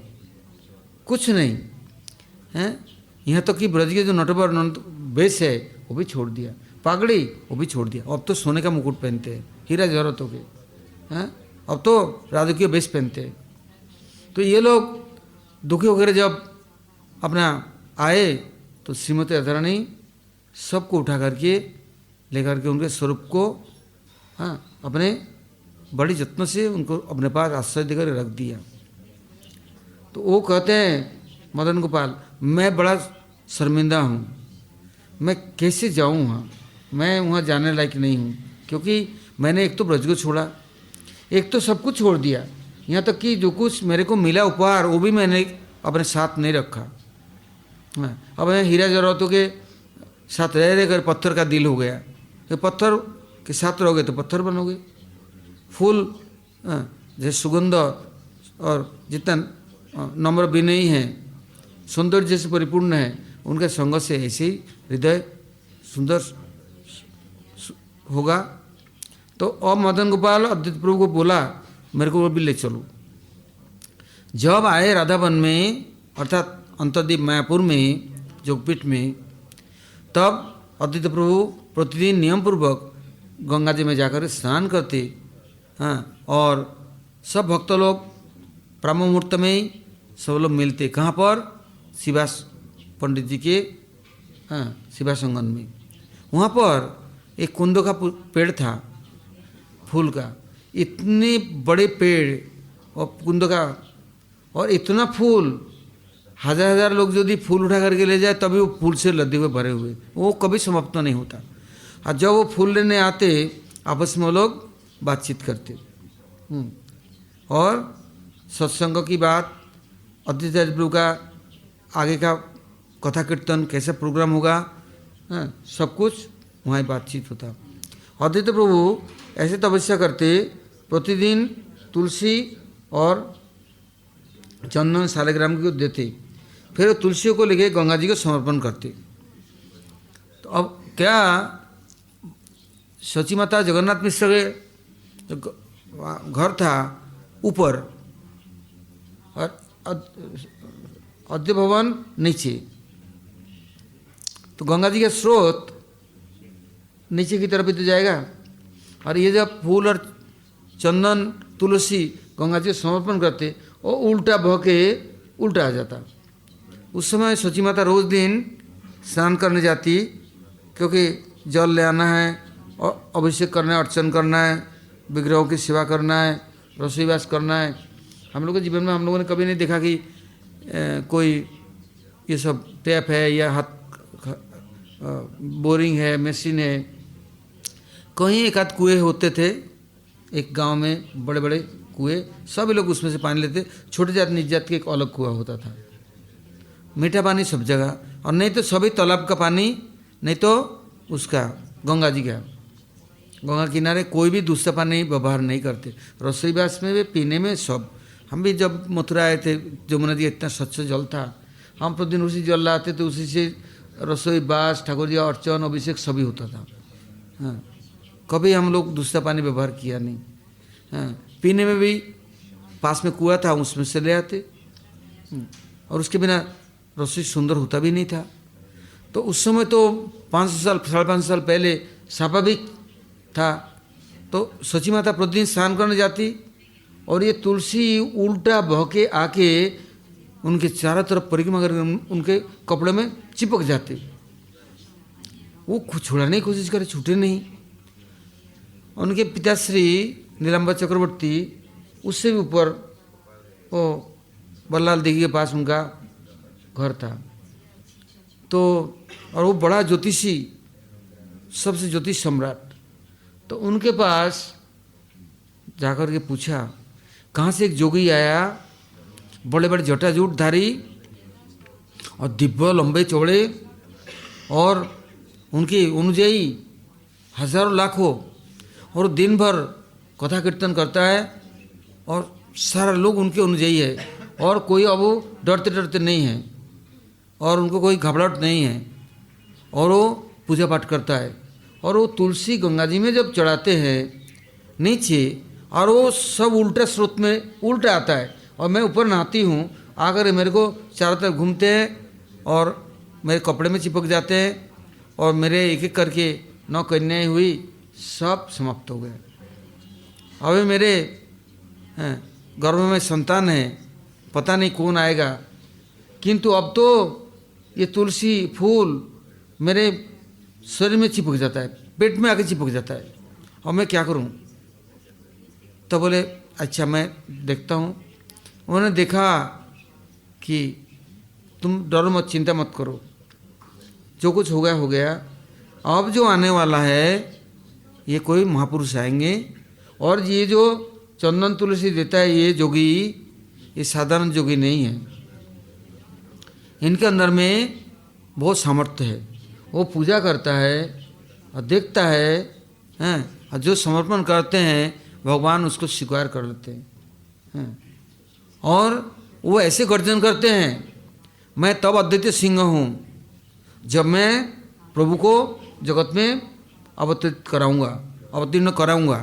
[SPEAKER 1] कुछ नहीं है। यहाँ तक कि ब्रज के जो नटवर बेस है वो भी छोड़ दिया, पागड़ी वो भी छोड़ दिया। अब तो सोने का मुकुट पहनते हैं, हीरा जवाहरातों के हैं, अब तो राजकीय बेस पहनते हैं। तो ये लोग दुखी होकर जब अपना आए तो श्रीमती राधा रानी सबको उठा करके लेकर के उनके स्वरूप को, हाँ, अपने बड़ी जत्न से उनको अपने पास आश्रय देकर रख दिया। तो वो कहते हैं मदन गोपाल, मैं बड़ा शर्मिंदा हूँ, मैं कैसे जाऊँ वहाँ, मैं वहाँ जाने लायक नहीं हूँ, क्योंकि मैंने एक तो ब्रज को छोड़ा, एक तो सब कुछ छोड़ दिया, यहाँ तक कि जो कुछ मेरे को मिला उपहार वो भी मैंने अपने साथ नहीं रखा। हाँ, अब मैं हीरा जवाहरातों के साथ रह रह कर पत्थर का दिल हो गया, कि पत्थर के साथ रहोगे तो पत्थर बनोगे। फूल जैसे सुगंध और जितना नम्र विनयी है, सौंदर्य से परिपूर्ण है, उनके संग से ऐसे ही हृदय सुंदर होगा। तो अब मदन गोपाल अद्वैत प्रभु को बोला मेरे को भी ले चलो। जब आए राधावन में, अर्थात अंतर्दीप मायापुर में, जोगपीठ में, तब अद्वैत प्रभु प्रतिदिन नियम पूर्वक गंगा जी में जाकर स्नान करते। हाँ, और सब भक्त लोग ब्रह्म मुहूर्त में ही सब लोग मिलते, कहाँ पर, शिवास पंडित जी के, हाँ, शिवासंगन में। वहाँ पर एक कुंदो का पेड़ था, फूल का, इतने बड़े पेड़ और कुंदो का, और इतना फूल, हजार हजार लोग यदि फूल उठा करके ले जाए तभी वो फूल से लदे हुए भरे हुए, वो कभी समाप्त नहीं होता। और जब वो फूल लेने आते आपस में वो लोग बातचीत करते, और सत्संग की बात, अद्वैत प्रभु का आगे का कथा कीर्तन कैसा प्रोग्राम होगा, सब कुछ वहाँ बातचीत होता। अद्वैत प्रभु ऐसे तपस्या करते, प्रतिदिन तुलसी और चंदन शालिग्राम को देते, फिर तुलसियों को लेके गंगा जी को समर्पण करते। तो अब क्या सची माता जगन्नाथ मिश्र के घर था ऊपर और अद्वैत भवन नीचे, तो गंगा जी का स्रोत नीचे की तरफ ही तो जाएगा। और ये जब फूल और चंदन तुलसी गंगा जी समर्पण करते, वो उल्टा बह के उल्टा आ जाता। उस समय सची माता रोज़ दिन स्नान करने जाती, क्योंकि जल ले आना है और अभिषेक करना है, अर्चन करना है, विग्रहों की सेवा करना है, रसोईवास करना है। हम लोग के जीवन में हम लोगों ने कभी नहीं देखा कि कोई ये सब टैप है या हाथ बोरिंग है, मशीन है। कहीं एक आध कुएँ होते थे, एक गांव में बड़े बड़े कुएँ, सभी लोग उसमें से पानी लेते। छोटे जात निज जात के एक अलग कुआं होता था। मीठा पानी सब जगह, और नहीं तो सभी तालाब का पानी, नहीं तो उसका गंगा जी का। गंगा किनारे कोई भी दूसरा पानी व्यवहार नहीं करते, रसोईवास में भी, पीने में, सब। हम भी जब मथुरा आए थे, जमुना जी इतना स्वच्छ जल था, हम प्रतिदिन उसी जल लाते, तो उसी से रसोई बास, ठाकुर जी अर्चन, अभिषेक सभी होता था। हाँ, कभी हम लोग दूसरा पानी व्यवहार किया नहीं। हाँ, पीने में भी पास में कुआं था, उसमें से ले आते, और उसके बिना रसोई सुंदर होता भी नहीं था। तो उस समय तो 500 साल 550 साल पहले स्वाभाविक था। तो सची माता प्रतिदिन स्नान करने जाती, और ये तुलसी उल्टा बह के आके उनके चारों तरफ परिक्रमा करके उनके कपड़े में चिपक जाते। वो छुड़ाने की कोशिश करे, छूटे नहीं। उनके पिताश्री नीलाम्बर चक्रवर्ती, उससे भी ऊपर वो बल्लाल दिघी के पास उनका घर था। तो और वो बड़ा ज्योतिषी, सबसे ज्योतिष सम्राट। तो उनके पास जाकर के पूछा, कहाँ से एक जोगी आया, बड़े बड़े जटाजूटधारी और दिव्य लंबे चौड़े, और उनके अनुयायी हजारों लाखों, और दिन भर कथा कीर्तन करता है, और सारा लोग उनके अनुयायी है, और कोई अब डरते डरते नहीं है, और उनको कोई घबराहट नहीं है, और वो पूजा पाठ करता है। और वो तुलसी गंगा जी में जब चढ़ाते हैं नीचे, और वो सब उल्टा स्रोत में उल्टा आता है, और मैं ऊपर नहाती हूँ, आकर मेरे को चारों तरफ घूमते हैं, और मेरे कपड़े में चिपक जाते हैं, और मेरे एक एक करके 9 कन्याएं हुई, सब समाप्त हो गए। अभी मेरे गर्भ में संतान है, पता नहीं कौन आएगा, किंतु अब तो ये तुलसी फूल मेरे शरीर में चिपक जाता है, पेट में आके चिपक जाता है, और मैं क्या करूं? तो बोले अच्छा मैं देखता हूं। उन्होंने देखा कि तुम डरो मत, चिंता मत करो, जो कुछ हो गया हो गया। अब जो आने वाला है ये कोई महापुरुष आएंगे, और ये जो चंदन तुलसी देता है ये जोगी, ये साधारण जोगी नहीं है, इनके अंदर में बहुत सामर्थ्य है। वो पूजा करता है और देखता है, और जो समर्पण करते हैं भगवान उसको स्वीकार कर लेते हैं। और वो ऐसे गर्जन करते हैं, मैं तब अद्वितीय सिंह हूँ जब मैं प्रभु को जगत में अवतीर्ण कराऊंगा,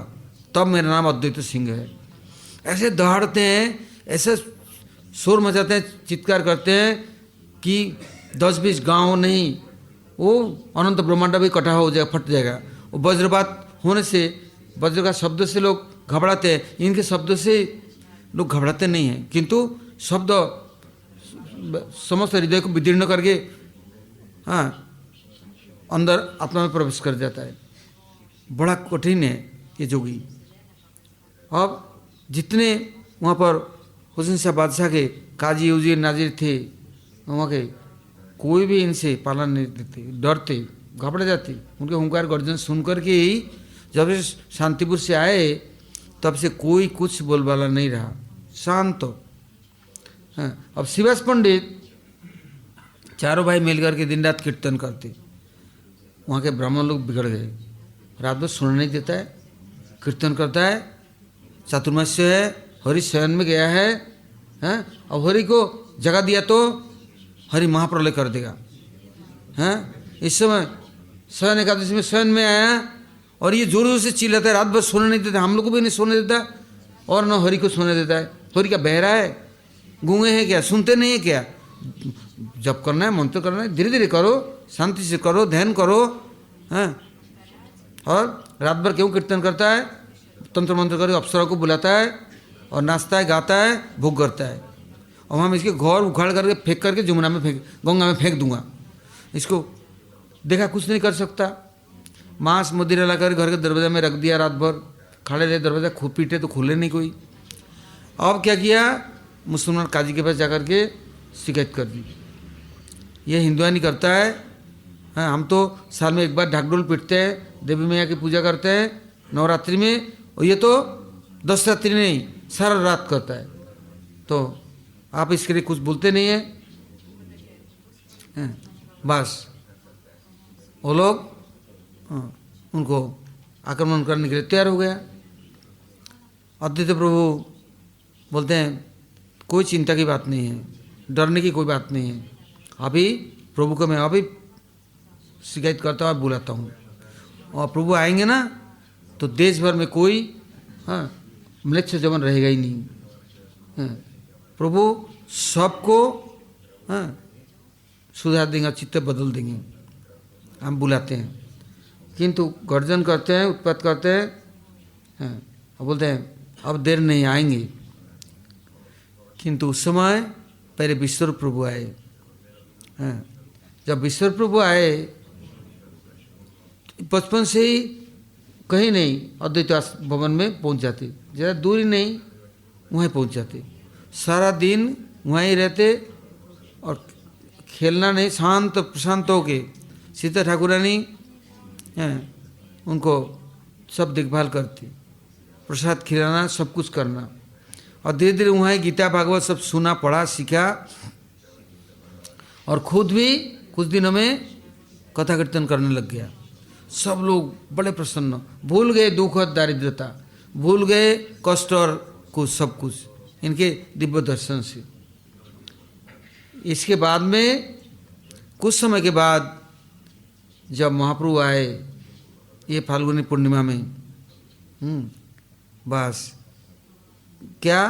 [SPEAKER 1] तब मेरा नाम अद्वितीय सिंह है। ऐसे दहाड़ते हैं, ऐसे शोर मचाते हैं, चित्कार करते हैं कि 10-20 गांव नहीं, वो अनंत ब्रह्मांड भी इकट्ठा हो जाएगा, फट जाएगा। वो वज्रपात होने से, वज्र का शब्द से लोग घबराते हैं, इनके शब्द से लोग घबराते नहीं हैं, किंतु शब्द समस्त हृदय को विदीर्ण करके अंदर आत्मा में प्रवेश कर जाता है। बड़ा कठिन है ये जोगी। अब जितने वहाँ पर हुसैन शाह बादशाह के काजी उजीर नाजिर थे, वहाँ के कोई भी इनसे पालन नहीं देते, डरते, घबरा जाते। उनके हुंकार गर्जन सुन करके ही जब से शांतिपुर से आए तब से कोई कुछ बोलबाला नहीं रहा, शांत। अब शिवास पंडित चारों भाई मिलकर के दिन रात कीर्तन करते। वहाँ के ब्राह्मण लोग बिगड़ गए, रात भर सुनने नहीं देता है, कीर्तन करता है, चातुर्मास्य है, हरि शयन में गया है, अब हरि को जगा दिया तो हरि महाप्रलय कर देगा। इस समय शयन एकादशी में शयन में आया, और ये जोर जोर से चिल्लाता है, रात भर सोने नहीं देता, हम लोग को भी नहीं सोने देता, और न हरि को सोने देता है। हरि क्या बहरा है, गूंगे हैं क्या, सुनते नहीं है क्या? जब करना है, मंत्र करना है, धीरे धीरे करो, शांति से करो, ध्यान करो, और रात भर क्यों कीर्तन करता है? तंत्र मंत्र करके अप्सरा को बुलाता है और नाचता है, गाता है, भोग करता है। और हम इसके घर उखाड़ करके फेंक करके जमुना में फेंक, गंगा में फेंक दूंगा। इसको देखा कुछ नहीं कर सकता। मांस मदिरा ला कर घर के दरवाजे में रख दिया, रात भर खड़े रहे, दरवाजा पीटे तो खुले नहीं कोई। अब क्या किया, मुसलमान काजी के पास जाकर के शिकायत कर दी, ये हिंदुआनी करता है। हाँ, हम तो साल में एक बार ढाकढोल पीटते हैं, देवी मैया की पूजा करते हैं नवरात्रि में, और ये तो 10 रात्रि नहीं सारा रात करता है। तो आप इसके लिए कुछ बोलते नहीं है? बस वो लोग उनको आक्रमण करने के लिए तैयार हो गया। अद्वैत प्रभु बोलते हैं कोई चिंता की बात नहीं है, डरने की कोई बात नहीं है। अभी प्रभु को मैं अभी शिकायत करता हूँ, बुलाता हूँ, और प्रभु आएंगे ना तो देश भर में कोई म्लेच्छ जवन रहेगा ही नहीं। प्रभु सबको सुधार देंगे, चित्त बदल देंगे। हम बुलाते हैं किंतु गर्जन करते हैं, उत्पात करते हैं, और बोलते हैं अब देर नहीं, आएंगे। किंतु उस समय पहले विश्वरूप प्रभु आए। जब विश्वरूप प्रभु आए, बचपन से ही कहीं नहीं अद्वैत भवन में पहुंच जाते, ज़्यादा दूरी नहीं, वहीं पहुंच जाते। सारा दिन वहीं रहते और खेलना नहीं, शांत प्रशांत होके सीता ठाकुरानी उनको सब देखभाल करती, प्रसाद खिलाना, सब कुछ करना। और धीरे धीरे वहाँ गीता भागवत सब सुना, पढ़ा, सीखा, और खुद भी कुछ दिनों में कथा कीर्तन करने लग गया। सब लोग बड़े प्रसन्न, भूल गए दुख और दारिद्रता, भूल गए कष्ट और कुछ सब कुछ इनके दिव्य दर्शन से। इसके बाद में कुछ समय के बाद जब महाप्रभु आए ये फाल्गुनी पूर्णिमा में, बस क्या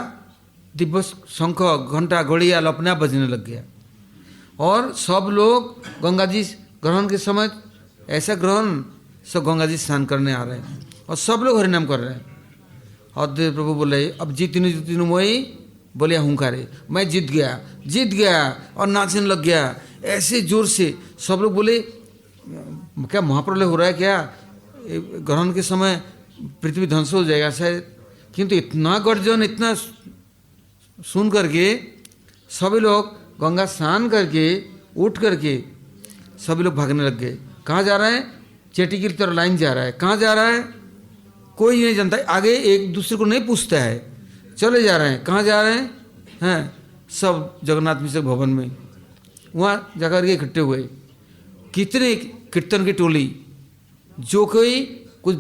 [SPEAKER 1] दिव्य शंख घंटा घड़ियाल अपने आप बजने लग गया। और सब लोग गंगा जी ग्रहण के समय, ऐसा ग्रहण सब गंगा जी स्नान करने आ रहे हैं और सब लोग हरिनाम कर रहे हैं। और प्रभु बोले अब जीतनु मोई बोले हुंकारे, मैं जीत गया और नाचने लग गया ऐसे जोर से। सब लोग बोले क्या महाप्रलय हो रहा है क्या, ग्रहण के समय पृथ्वी ध्वंस हो जाएगा शायद। किंतु इतना गर्जन, इतना सुन करके सभी लोग गंगा स्नान करके उठ करके सभी लोग भागने लग गए। कहाँ जा रहे हैं? चेटी की तरफ लाइन जा रहा है। कहाँ जा रहा है कोई नहीं जानता, आगे एक दूसरे को नहीं पूछता है, चले जा रहे हैं। कहाँ जा रहे हैं? सब जगन्नाथ मिश्र भवन में, वहाँ जाकर के इकट्ठे हुए। कितने कीर्तन की टोली, जो कोई कुछ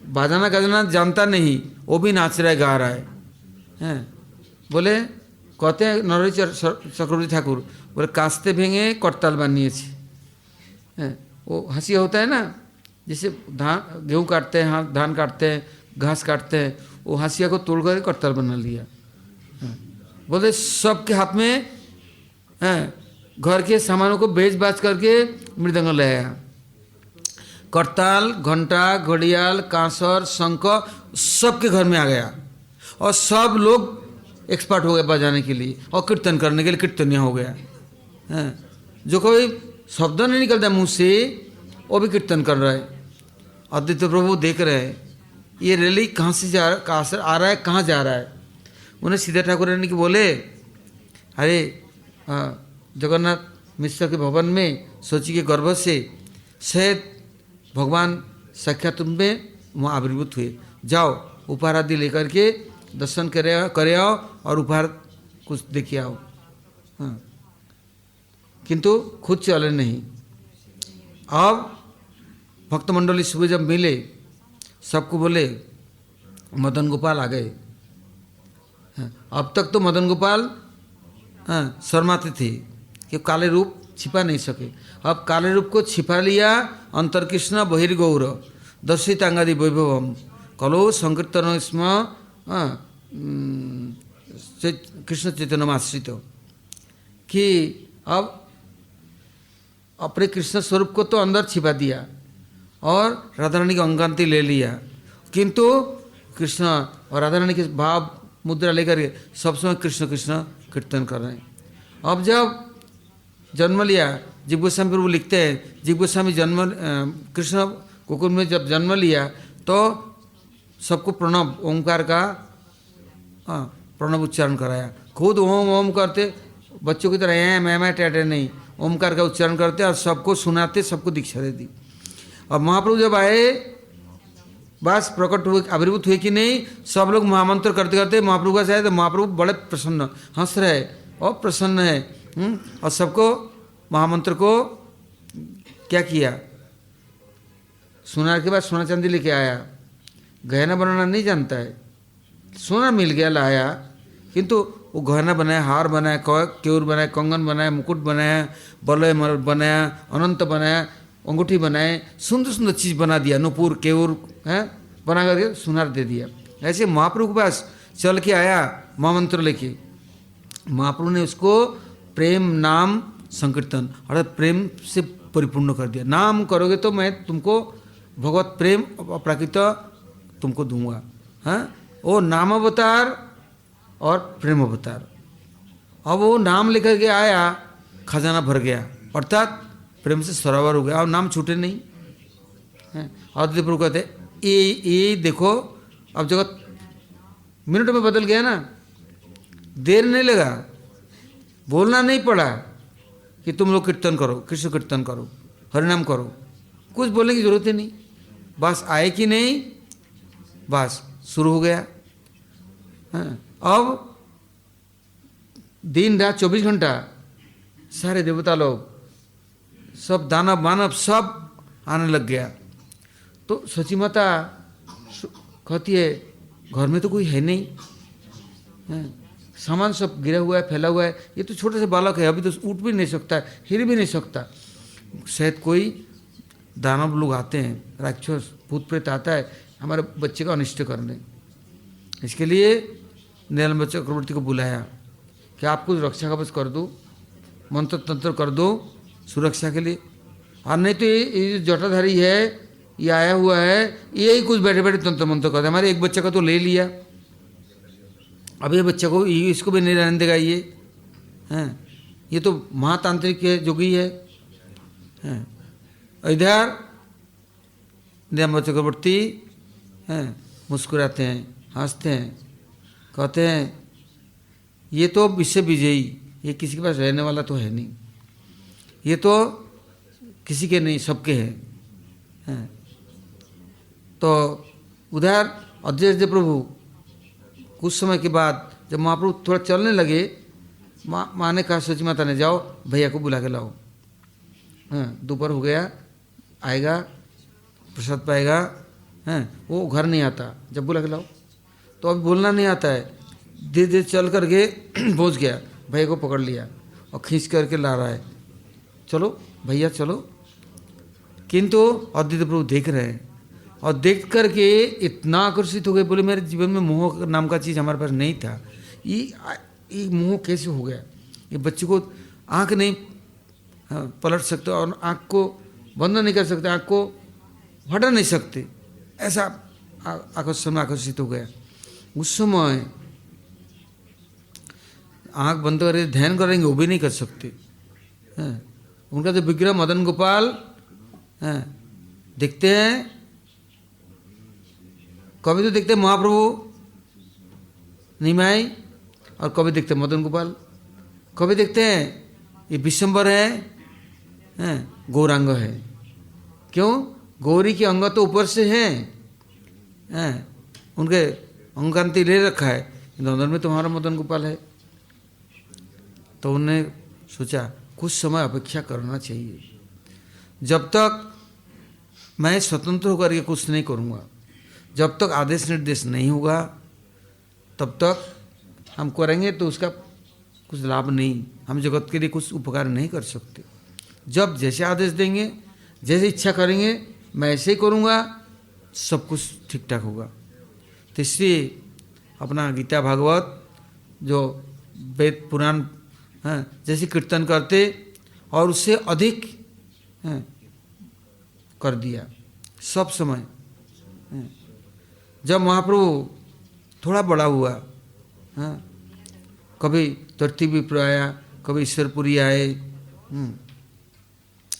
[SPEAKER 1] बाजाना गाजाना जानता नहीं वो भी नाच रहा है, गा रहा है। बोले कहते हैं नरहरि चक्रवर्ती ठाकुर बोले कास्ते भेंगे करताल बानिয়েছি। वो हंसी होता है ना, जैसे धान गेहूँ काटते हैं, धान काटते हैं, घास काटते हैं, वो हंसिया को तोड़ कर करताल बना लिया। बोले सबके हाथ में घर के सामानों को बेच बाच करके मृदंग ले आया। करताल, घंटा, घड़ियाल, कांसर, शंख सबके घर में आ गया और सब लोग एक्सपर्ट हो गए बजाने के लिए और कीर्तन करने के लिए कीर्तनिया हो गया। जो कोई शब्द नहीं निकलता मुंह से वो भी कीर्तन कर रहा है। अद्वैत प्रभु देख रहे हैं ये रैली कहाँ से जा रहा, कहाँ से आ रहा है, कहाँ जा रहा है। उन्हें सीता ठाकुर ने बोले अरे जगन्नाथ मिश्र के भवन में सोची के गर्भ से शायद भगवान साक्षात में वहाँ आविर्भूत हुए, जाओ उपहार आदि लेकर के दर्शन करे आओ और उपहार कुछ देखे आओ। किंतु खुद चले नहीं। अब भक्त मंडली सुबह जब मिले सबको बोले मदन गोपाल आ गए। अब तक तो मदन गोपाल शर्माते थे कि काले रूप छिपा नहीं सके। अब काले रूप को छिपा लिया। अंतर्कृष्ण बहिर्गौर दर्शितांगादि वैभवम कलो संकीर्तन स्म कृष्ण चैतन्यमाश्रित, कि अब अपने कृष्ण स्वरूप को तो अंदर छिपा दिया और राधा रानी की अंगांति ले लिया, किंतु कृष्ण और राधा रानी के भाव मुद्रा लेकर के सब समय कृष्ण कृष्ण कीर्तन कर रहे हैं। अब जब जन्म लिया, जीव गोस्वामी प्रभु लिखते हैं, जीव गोस्वामी जन्म कृष्ण गोकुल में जब जन्म लिया तो सबको प्रणव ओंकार का प्रणव उच्चारण कराया। खुद ओम ओम करते, बच्चों की तरह हैं मैं टैटे नहीं, ओमकार का उच्चारण करते और सबको सुनाते, सबको दीक्षा दे दी। और महाप्रभु जब आए, बस प्रकट हुए, आविर्भूत हुए कि नहीं, सब लोग महामंत्र करते करते महाप्रभु का आए तो महाप्रभु बड़े प्रसन्न, हंस रहे और प्रसन्न है। और सबको महामंत्र को क्या किया, सोना के बाद सोना चांदी लेके आया। गहना बनाना नहीं जानता है, सोना मिल गया लाया, किंतु वो गहना बनाया, हार बनाया, केयूर बनाया, कंगन बनाया, मुकुट बनाया, बलय बनाया, अनंत बनाया, अंगूठी बनाए, सुंदर सुंदर चीज़ बना दिया, नुपुर केयूर है बना करके सुनार दे दिया। ऐसे महाप्रभु के पास चल के आया महामंत्र लेके, महाप्रभु ने उसको प्रेम नाम संकीर्तन अर्थात प्रेम से परिपूर्ण कर दिया। नाम करोगे तो मैं तुमको भगवत प्रेम अपराकृत तुमको दूंगा। हाँ, वो नाम अवतार और प्रेम अवतार। अब वो नाम लेकर के आया, खजाना भर गया, अर्थात प्रेम से सरावर हो गया और नाम छूटे नहीं। और प्रभु कहते ये देखो, अब जगत मिनट में बदल गया ना, देर नहीं लगा, बोलना नहीं पड़ा कि तुम लोग कीर्तन करो, कृष्ण कीर्तन करो, हरिनाम करो, कुछ बोलने की जरूरत ही नहीं। बस आए कि नहीं, बस शुरू हो गया। अब दिन रात 24 घंटा सारे देवता लोग, सब दानव मानव सब आने लग गया। तो सची माता कहती है घर में तो कोई है नहीं, सामान सब गिरा हुआ है, फैला हुआ है, ये तो छोटे से बालक है, अभी तो उठ भी नहीं सकता, हिल भी नहीं सकता। शायद कोई दानव लोग आते हैं, राक्षस भूत प्रेत आता है हमारे बच्चे का अनिष्ट करने। इसके लिए नीलम चक्रवर्ती को बुलाया कि आप कुछ रक्षा कवच कर दो, मंत्र तंत्र कर दो सुरक्षा के लिए, और नहीं तो ये जटाधारी है, ये आया हुआ है, यही कुछ बैठे बैठे तंत्र मंत्र करते। हमारे एक बच्चे का तो ले लिया, अब ये बच्चे को इसको भी नहीं रहने देगा ये, हैं, ये तो महातांत्रिक है, जोगी है। इधर नीलम चक्रवर्ती हैं, मुस्कुराते हैं, हंसते हैं, कहते हैं ये तो विश्व विजयी, ये किसी के पास रहने वाला तो है नहीं, ये तो किसी के नहीं, सबके हैं। तो उधर अद्वैत प्रभु कुछ समय के बाद जब महाप्रभु थोड़ा चलने लगे, माँ ने कहा सची माता ने जाओ भैया को बुला के लाओ। दोपहर हो गया, आएगा प्रसाद पाएगा, हैं, वो घर नहीं आता, जब बुला के लाओ। तो अभी बोलना नहीं आता है, धीरे धीरे चल करके पहुँच गया, भैया को पकड़ लिया और खींच करके ला रहा है, चलो भैया चलो। किंतु अद्वैत प्रभु देख रहे हैं और देख करके इतना आकर्षित हो गए, बोले मेरे जीवन में मोह नाम का चीज़ हमारे पास नहीं था, ये मोह कैसे हो गया। ये बच्चे को आँख नहीं पलट सकते और आँख को बंद नहीं कर सकते, आँख को हटा नहीं सकते, ऐसा आकर्षित हो गया। उस समय आँख बंद करके ध्यान करेंगे वो भी नहीं कर सकते। उनका जो विग्रह मदन गोपाल देखते हैं, कभी तो देखते हैं महाप्रभु निमाई और कभी देखते हैं मदन गोपाल, कभी देखते हैं ये विशंबर है, गौरांग है। क्यों? गौरी के अंग तो ऊपर से हैं, उनके अंगांति ले रखा है, अंदर में तुम्हारा मदन गोपाल है। तो उन्होंने सोचा कुछ समय अपेक्षा करना चाहिए, जब तक मैं स्वतंत्र होकर के कुछ नहीं करूँगा, जब तक आदेश निर्देश नहीं होगा तब तक हम करेंगे तो उसका कुछ लाभ नहीं, हम जगत के लिए कुछ उपकार नहीं कर सकते। जब जैसे आदेश देंगे, जैसे इच्छा करेंगे, मैं ऐसे ही करूँगा, सब कुछ ठीक ठाक होगा। तो इसलिए अपना गीता भागवत जो वेद पुराण जैसे कीर्तन करते और उससे अधिक कर दिया, सब समय। जब महाप्रभु थोड़ा बड़ा हुआ, हाँ, कभी तरतीविप्र आया, कभी ईश्वरपुरी आए।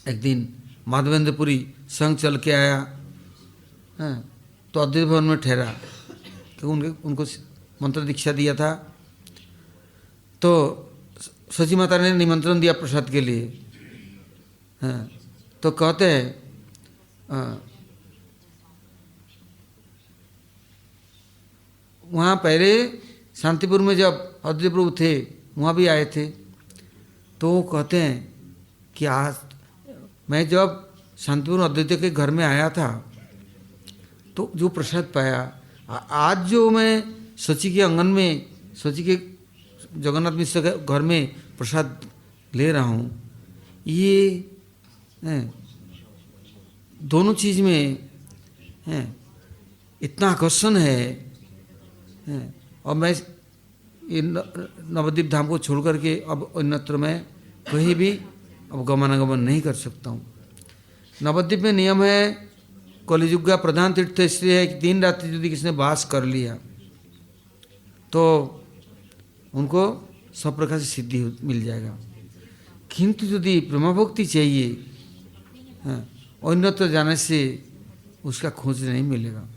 [SPEAKER 1] एक दिन माधवेंद्रपुरी संग चल के आया, हाँ, तो अद्वैत भवन में ठहरा, तो उनको मंत्र दीक्षा दिया था। तो सची माता ने निमंत्रण दिया प्रसाद के लिए, हाँ, तो कहते हैं वहाँ पहले शांतिपुर में जब अद्वैत प्रभु थे वहाँ भी आए थे, तो वो कहते हैं कि आज मैं जब शांतिपुर अद्वैत के घर में आया था तो जो प्रसाद पाया, आज जो मैं सची के आंगन में, सची के जगन्नाथ मिश्र के घर में प्रसाद ले रहा हूँ, ये दोनों चीज़ में इतना आकर्षण है। और मैं ये नवद्वीप धाम को छोड़ करके अब अन्यत्र मैं कहीं भी अब गमनागमन नहीं कर सकता हूँ। नवद्वीप में नियम है, कलियुग का प्रधान तीर्थ इसलिए है कि 3 रात्रि यदि किसी ने वास कर लिया तो उनको सब प्रकार से सिद्धि मिल जाएगा। किंतु यदि ब्रह्मभक्ति चाहिए, अन्यत्र जाने से उसका खोज नहीं मिलेगा।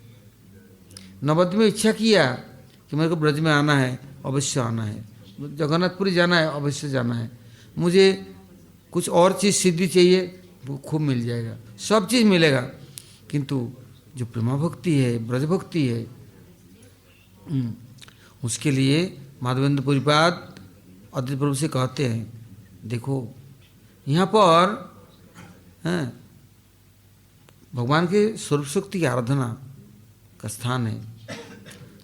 [SPEAKER 1] नवद्वीप में इच्छा किया कि मेरे को ब्रज में आना है, अवश्य आना है, जगन्नाथपुरी जाना है, अवश्य जाना है, मुझे कुछ और चीज़ सिद्धि चाहिए, वो खूब मिल जाएगा, सब चीज़ मिलेगा। किंतु जो प्रेमा भक्ति है, ब्रज भक्ति है, उसके लिए माधवेंद्र पुरीपाद अद्वैत प्रभु से कहते हैं, देखो यहाँ पर भगवान के स्वरूप शक्ति की आराधना का स्थान है।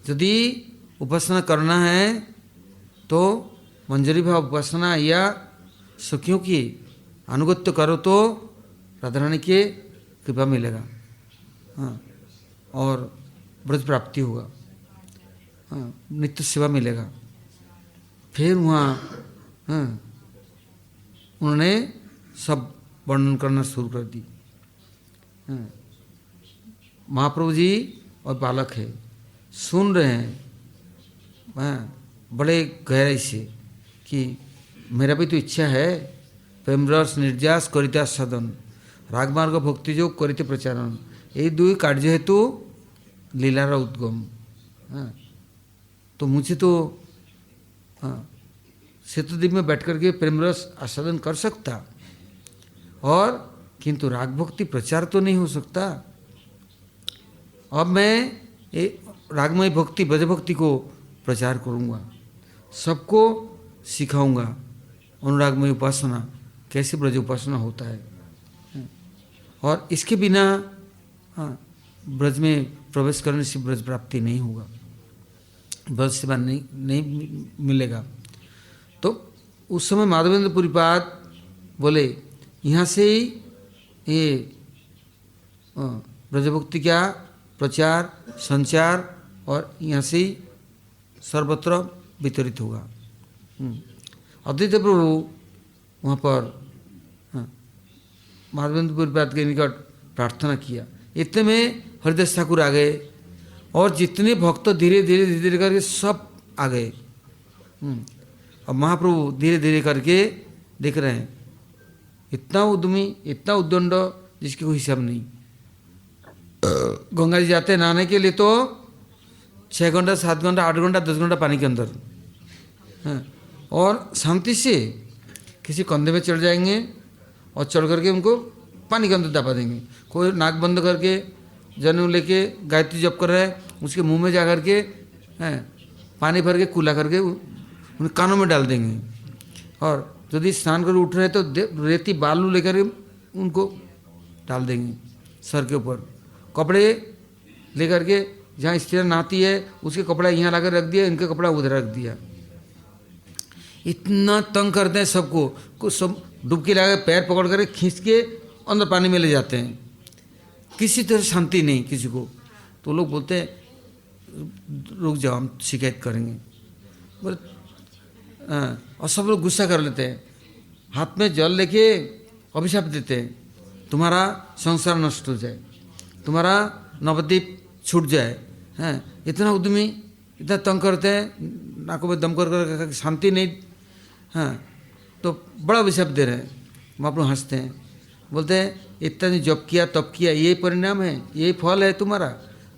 [SPEAKER 1] यदि उपासना करना है तो मंजरी भाव उपासना या सखियों की अनुगत्य करो तो राधा रानी के कृपा मिलेगा, हाँ, और ब्रज प्राप्ति होगा, हाँ, नित्य सेवा मिलेगा। फिर वहाँ उन्होंने सब वर्णन करना शुरू कर दी। महाप्रभु जी और बालक है, सुन रहे हैं बड़े गहराई से कि मेरा भी तो इच्छा है, प्रेम रस निर्जास करिता सदन, रागमार्ग भक्ति योग करिते प्रचारण, ये 2 कार्य हेतु लीलार उद्गम। तो मुझे तो सेतुद्वीप में बैठ करके प्रेम रस आस्वादन कर सकता, और किंतु राग भक्ति प्रचार तो नहीं हो सकता। अब मैं ये रागमय भक्ति, ब्रज भक्ति को प्रचार करूँगा, सबको सिखाऊंगा अनुरागमय उपासना, कैसे ब्रज उपासना होता है, और इसके बिना ब्रज में प्रवेश करने से ब्रज प्राप्ति नहीं होगा, ब्रज सेवा नहीं मिलेगा। तो उस समय माधवेंद्र पुरीपाद बोले, यहाँ से ही ये ब्रजभक्ति का प्रचार संचार और यहाँ से ही सर्वत्र वितरित होगा। अद्वैत प्रभु वहाँ पर माधवेंद्र पुरीपाद के निकट प्रार्थना किया। इतने में हरिदास ठाकुर आ गए और जितने भक्त धीरे धीरे धीरे धीरे करके सब आ गए। और महाप्रभु धीरे धीरे करके देख रहे हैं, इतना उद्यमी, इतना उद्दंड जिसकी कोई हिसाब नहीं। गंगा जी जाते हैं नहाने के लिए तो 6 घंटा 7 घंटा 8 घंटा 10 घंटा पानी के अंदर, और शांति से किसी कंधे में चढ़ जाएंगे और चढ़ करके उनको पानी के अंदर दबा देंगे। कोई नाक बंद करके जनेऊ लेके गायत्री जप कर रहा है, उसके मुंह में जा करके पानी भर के कूला करके उन कानों में डाल देंगे। और यदि स्नान कर उठ रहे तो रेती बालू लेकर उनको डाल देंगे सर के ऊपर। कपड़े लेकर के जहाँ स्त्री नहाती है उसके कपड़ा यहाँ लाकर रख दिया, इनके कपड़ा उधर रख दिया। इतना तंग करते हैं सबको, कुछ सब डुबकी लगा के पैर पकड़ कर खींच के अंदर पानी में ले जाते हैं। किसी तरह शांति नहीं किसी को। तो लोग बोलते हैं रुक जाओ हम शिकायत करेंगे, बोले और सब लोग गुस्सा कर लेते हैं, हाथ में जल लेके अभिशाप देते हैं तुम्हारा संसार नष्ट हो जाए, तुम्हारा नवद्वीप छूट जाए, हैं इतना उद्यमी, इतना तंग करते हैं, नाकों में दम कर शांति नहीं, हाँ तो बड़ा अभिशाप दे रहे हैं। महाप्रभु हंसते हैं, बोलते हैं इतना जप किया तप किया, यही परिणाम है, यही फल है तुम्हारा,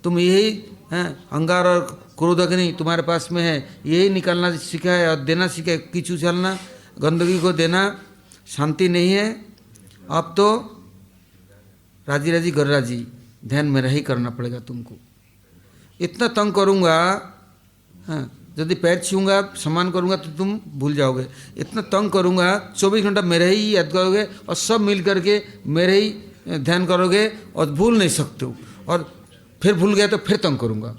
[SPEAKER 1] तुम यही हैं अंगार और क्रोध अग्नि तुम्हारे पास में है, यही निकालना सीखा है और देना सीखा है, कीचू चलना, गंदगी को देना, शांति नहीं है। अब तो राजी राजी गर राजी, ध्यान मेरा ही करना पड़ेगा तुमको। इतना तंग करूँगा, हाँ यदि पैर छूँगा सम्मान करूँगा तो तुम भूल जाओगे, इतना तंग करूँगा 24 घंटा मेरे ही याद करोगे और सब मिल करके मेरे ही ध्यान करोगे और भूल नहीं सकते हो, और फिर भूल गया तो फिर तंग करूँगा,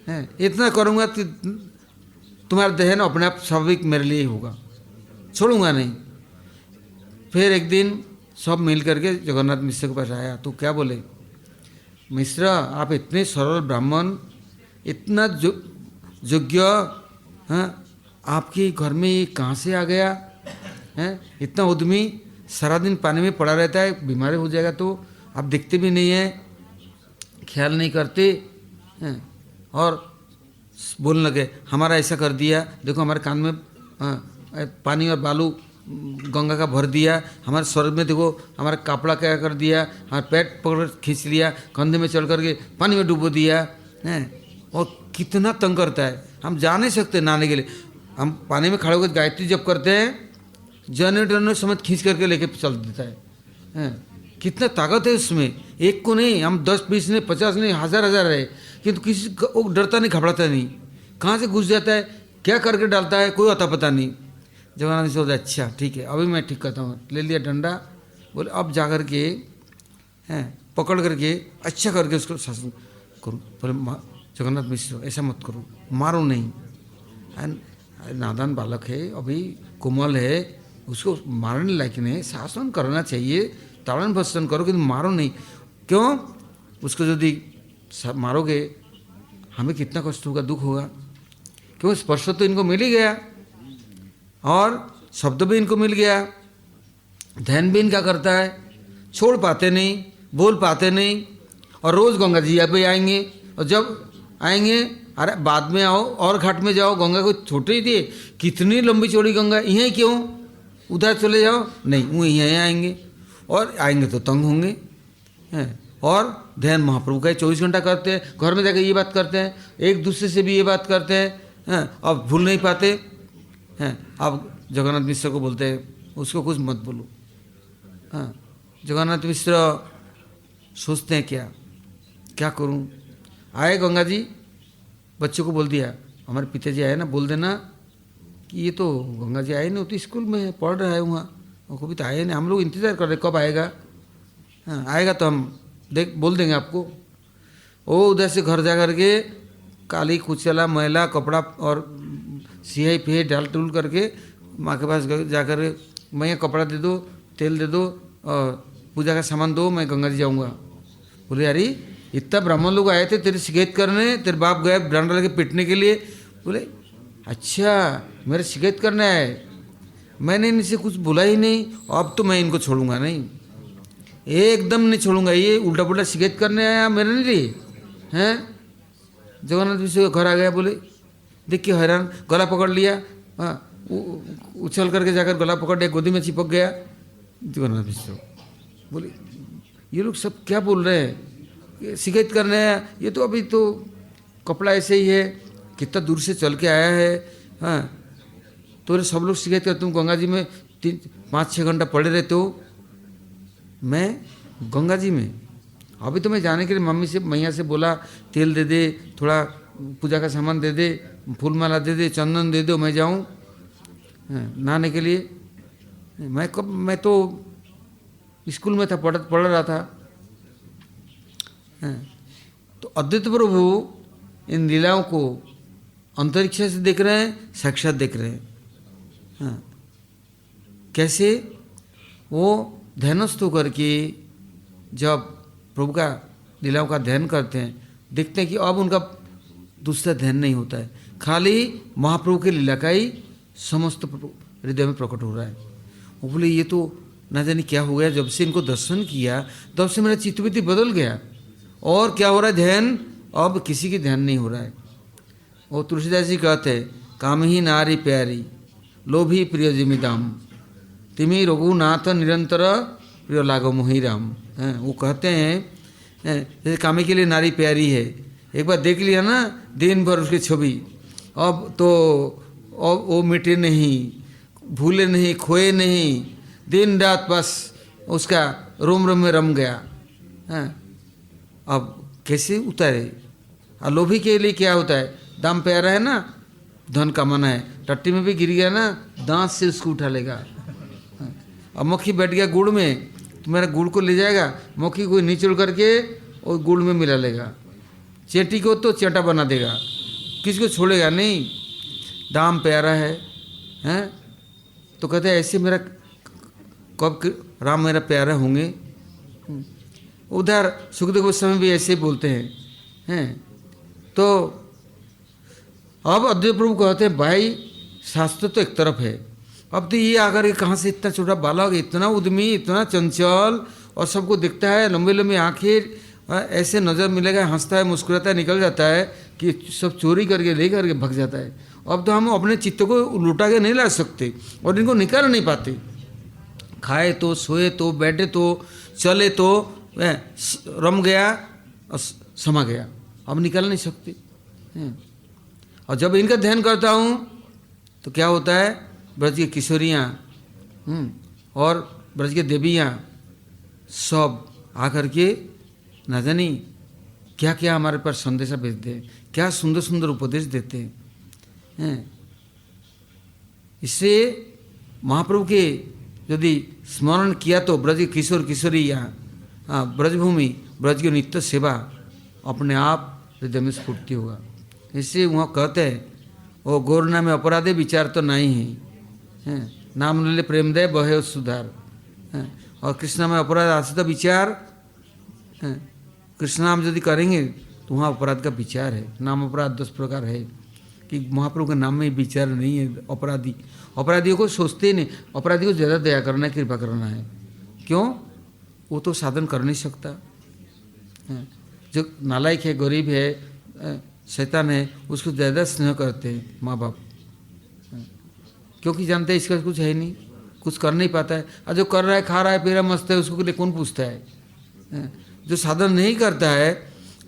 [SPEAKER 1] हैं इतना करूँगा कि तुम्हारा ध्यान अपने आप स्वाभाविक मेरे लिए ही होगा, छोड़ूंगा नहीं। फिर एक दिन सब मिल करके जगन्नाथ मिश्र के पास आया, तो क्या बोले, मिश्र आप इतने सरल ब्राह्मण, इतना योग्य, हाँ आपके घर में ये कहाँ से आ गया, हैं इतना उद्यमी, सारा दिन पानी में पड़ा रहता है, बीमार हो जाएगा तो आप दिखते भी नहीं हैं, ख्याल नहीं करते हैं, और बोलने लगे हमारा ऐसा कर दिया, देखो हमारे कान में पानी और बालू गंगा का भर दिया, हमारे स्वर्ग में देखो हमारा कपड़ा क्या कर दिया, हमारा पेट पकड़ खींच लिया, कंधे में चढ़ करके पानी में डुबो दिया, हैं और कितना तंग करता है। हम जा नहीं सकते नहाने के लिए, हम पानी में खड़े होकर गायत्री जप करते हैं, जनरेटर ने समेत खींच करके लेके चल देता है, हैं कितना ताकत है उसमें, एक को नहीं, हम 10-20 नहीं 50 नहीं 1000 है, किंतु किसी को डरता नहीं, घबराता नहीं, कहाँ से घुस जाता है, क्या करके डालता है, कोई अता पता नहीं। जगन्नाथ सोचा अच्छा ठीक है अभी मैं ठीक करता हूँ, ले लिया डंडा, बोले अब जा कर के हैं पकड़ करके अच्छा करके उसको शासन करूँ। बोले जगन्नाथ मिश्र ऐसा मत करो, मारो नहीं, नादान बालक है, अभी कोमल है, उसको मारने लायक नहीं, शासन करना चाहिए, ताड़न भत्सन करो किंतु मारो नहीं। क्यों, उसको यदि मारोगे हमें कितना कष्ट होगा, दुख होगा, क्यों स्पर्श तो इनको मिल ही गया और शब्द भी इनको मिल गया, ध्यान भी इनका करता है, छोड़ पाते नहीं, बोल पाते नहीं, और रोज़ गंगा जी यहाँ पे आएंगे, और जब आएंगे अरे बाद में आओ और घाट में जाओ, गंगा को छोटे ही थी, कितनी लंबी चौड़ी गंगा, यहीं क्यों, उधर चले जाओ, नहीं वो यहीं आएंगे, और आएंगे तो तंग होंगे हैं। और ध्यान महाप्रभु का 24 घंटा करते हैं, घर में जाकर ये बात करते हैं, एक दूसरे से भी ये बात करते हैं, अब भूल नहीं पाते हैं। अब जगन्नाथ मिश्र को बोलते हैं उसको कुछ मत बोलो, हाँ जगन्नाथ मिश्र सोचते हैं क्या क्या करूं, आए गंगा जी, बच्चों को बोल दिया हमारे पिताजी आए ना, बोल देना कि ये तो गंगा जी आए नहीं, वो तो स्कूल में है, पढ़ रहा है वहाँ, वो कभी तो आए नहीं, हम लोग इंतज़ार कर रहे कब आएगा, हाँ आएगा तो हम बोल देंगे आपको। वो उधर से घर जा कर के काली कुचला मैला कपड़ा और सिहाई फिहाई डाल टूल करके माँ के पास जाकर मैं कपड़ा दे दो, तेल दे दो और पूजा का सामान दो, मैं गंगा जी जाऊँगा। बोले अरे इतना ब्राह्मण लोग आए थे तेरी शिकायत करने, तेरे बाप गए डंडा लेके पीटने के लिए। बोले अच्छा मेरे शिकायत करने आए, मैंने इनसे कुछ बोला ही नहीं, अब तो मैं इनको छोड़ूंगा नहीं, एकदम नहीं छोड़ूंगा, ये उल्टा पुल्टा शिकायत करने आया मेरे लिए हैं। जगन्नाथ मिश्र घर आ गया, बोले देखिए हैरान, गला पकड़ लिया, हाँ उछल करके जाकर गला पकड़ लिया, गोदी में चिपक गया। जगन्नाथ मिश्र बोले ये लोग सब क्या बोल रहे हैं, ये शिकायत करने आया, ये तो अभी तो कपड़ा ऐसे ही है, कितना दूर से चल के आया है, हाँ तो सब लोग शिकायत करते, तुम गंगा जी में 5-6 घंटा पड़े रहते हो, मैं गंगा जी में अभी तो मैं जाने के लिए मम्मी से मैया से बोला तेल दे दे, थोड़ा पूजा का सामान दे दे, फूल माला दे दे, चंदन दे दो, मैं जाऊँ नहाने के लिए। मैं तो स्कूल में था, पढ़ रहा था। तो अद्वैत प्रभु इन लीलाओं को अंतरिक्ष से देख रहे हैं, साक्षात देख रहे हैं। हाँ कैसे, वो ध्यानस्थ होकर के जब प्रभु का लीलाओं का ध्यान करते हैं, देखते हैं कि अब उनका दूसरा ध्यान नहीं होता है, खाली महाप्रभु के लीला का ही समस्त हृदय में प्रकट हो रहा है। वो बोले ये तो ना जाने क्या हो गया, जब से इनको दर्शन किया तब से मेरा चित्तवृत्ति बदल गया। और क्या हो रहा है, ध्यान अब किसी की ध्यान नहीं हो रहा है। वो तुलसीदास जी कहते हैं, काम ही नारी प्यारी लोभी प्रिय जिमिदाम तिमी रघुनाथ निरंतर प्रिय लागो मोहि राम। वो कहते हैं जैसे कामे के लिए नारी प्यारी है, एक बार देख लिया ना दिन भर उसकी छवि, अब तो अब वो मिटे नहीं, भूले नहीं, खोए नहीं, दिन रात बस उसका रोम रोम में रम गया। अब कैसे उतारे। और लोभी के लिए क्या होता है, दाम प्यारा है ना, धन कमाना है, टट्टी में भी गिर गया ना दांत से उसको उठा लेगा। अब मक्खी बैठ गया गुड़ में, तो मेरा गुड़ को ले जाएगा, मक्खी को निचोड़ करके और गुड़ में मिला लेगा, चेटी को तो चेटा बना देगा, किसी को छोड़ेगा नहीं। दाम प्यारा है, हैं? तो कहते हैं ऐसे मेरा कब राम मेरा प्यारा होंगे। उधर सुखदेव गोस्वामी भी ऐसे बोलते हैं। तो अब अद्वैत प्रभु कहते हैं भाई शास्त्र तो एक तरफ है, अब तो ये आकर के कहाँ से इतना छोटा बालक, इतना उद्यमी, इतना चंचल, और सबको दिखता है, लंबे लंबे आंखें, ऐसे नज़र मिलेगा, हंसता है, मुस्कुराता है, निकल जाता है कि सब चोरी करके ले करके भग जाता है। अब तो हम अपने चित्त को लुटा के नहीं ला सकते और इनको निकाल नहीं पाते। खाए तो, सोए तो, बैठे तो, चले तो, रम गया और समा गया, अब निकाल नहीं सकते। और जब इनका ध्यान करता हूँ तो क्या होता है, ब्रज की किशोरियाँ और ब्रज के देवियाँ सब आकर के न जानी क्या क्या हमारे पास संदेशा भेजते हैं, क्या सुंदर सुंदर उपदेश देते हैं। इससे महाप्रभु के यदि स्मरण किया तो ब्रज के किशोर किशोरियाँ, ब्रजभूमि, ब्रज की नित्य सेवा अपने आप हृदय में स्फूर्ति होगा। इसलिए वहाँ कहते हैं वो गौरना में अपराधे विचार तो नहीं है, नाम ले प्रेम दे बहे सुधार। और कृष्णा में अपराध आश्रित विचार, कृष्ण नाम यदि करेंगे तो वहाँ अपराध का विचार है। नाम अपराध 10 प्रकार है कि महाप्रभु के नाम में विचार नहीं है। अपराधी अपराधियों को सोचते ही नहीं, अपराधी को ज़्यादा दया करना है, कृपा करना है। क्यों? वो तो साधन कर नहीं सकता। जो नालायक है, गरीब है, शैतान है, उसको ज़्यादा स्नेह करते हैं माँ बाप, क्योंकि जानते हैं इसका कुछ है नहीं, कुछ कर नहीं पाता है। और जो कर रहा है, खा रहा है, पी रहा, मस्त है, उसको लिए कौन पूछता है। जो साधन नहीं करता है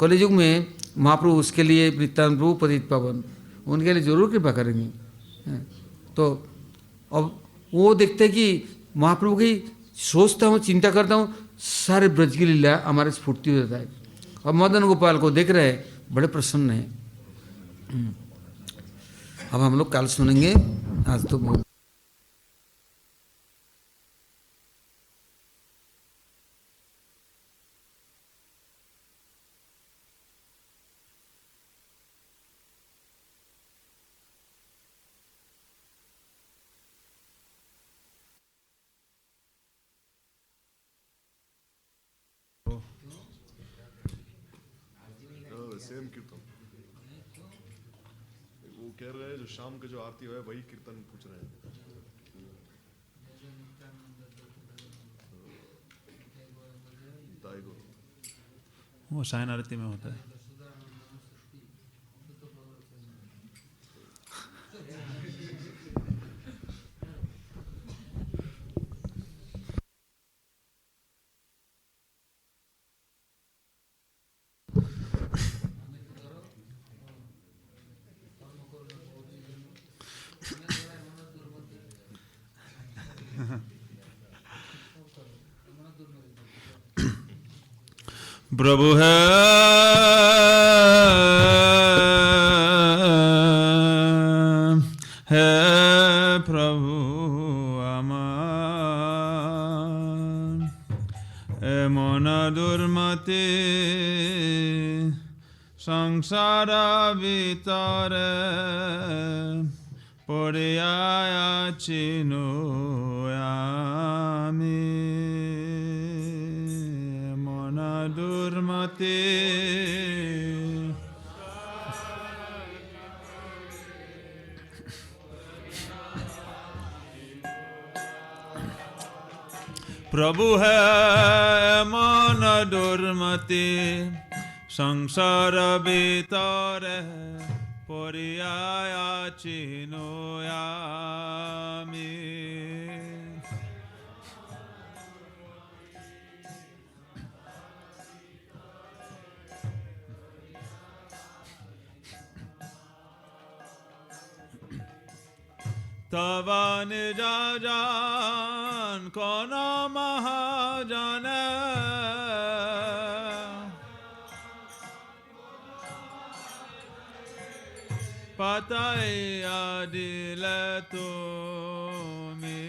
[SPEAKER 1] कलियुग में, महाप्रभु उसके लिए नित्यानंद प्रभु पतित पावन उनके लिए जरूर कृपा करेंगे। तो अब वो देखते हैं कि महाप्रभु की सोचता हूँ, चिंता करता हूँ, सारे ब्रज की लीला हमारे स्फूर्ति हो जाता है। और मदन गोपाल को देख रहे हैं, बड़े प्रसन्न हैं। अब हम लोग कल सुनेंगे, आज तो बहुत
[SPEAKER 2] सेम कीर्तन वो कह रहे हैं, जो शाम का जो आरती है वही कीर्तन पूछ रहे हैं।
[SPEAKER 3] वो सायन आरती में होता है। प्रभु है प्रभु আমার এমন দুর্মতি সংসার ভিতরে পড়িয়া আছি আমি দুর্মতি प्रभु है मन दुर्मति संसार ভিতরে পরিয়াছি আমি তবা নিজ জান কোন মহাজনে পাতাইয়া দিলে তুমি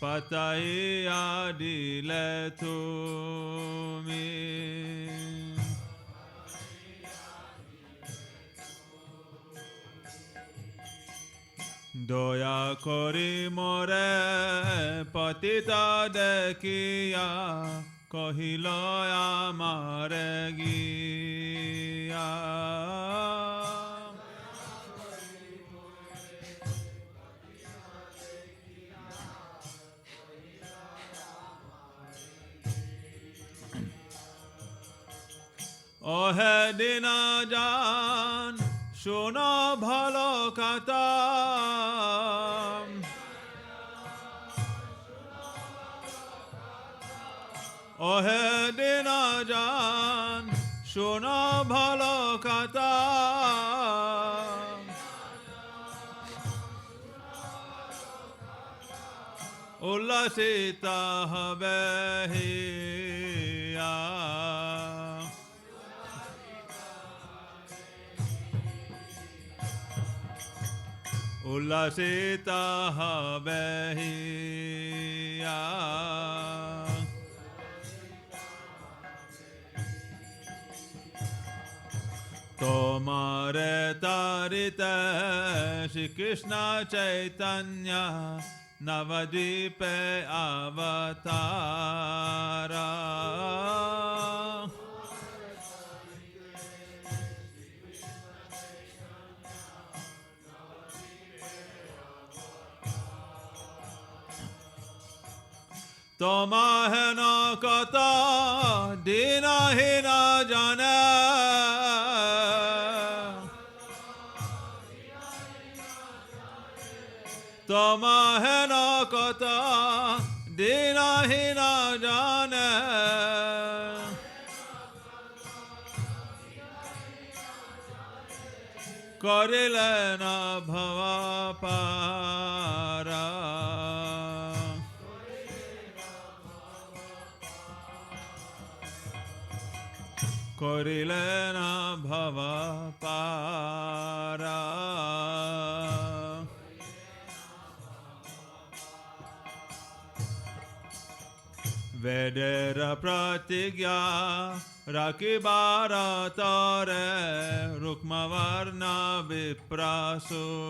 [SPEAKER 3] পাতাইয়া দিলে তুমি দয়া করি মরে পতিতা দেখিয়া কহিল আমারে গিয়া ওহে দিনা জান শোনো ভালো কথা ওহে দিনা জান শোনো ভালো কথা উল্লাসিত হবে হিয়া উল্লাসিত হবে হিয়া তোমারে তারিতে শ্রীকৃষ্ণ চৈতন্য নবদ্বীপে অবতারা তোমাহেন কত দিনহীন জানে তোমাহেন কত দিনহীন জানে করিলেন ভব পারা করিলেন ভব পারা বেদের প্রতিজ্ঞা রাখিবার তরে রুক্মবর্ণ বিপ্রসূতা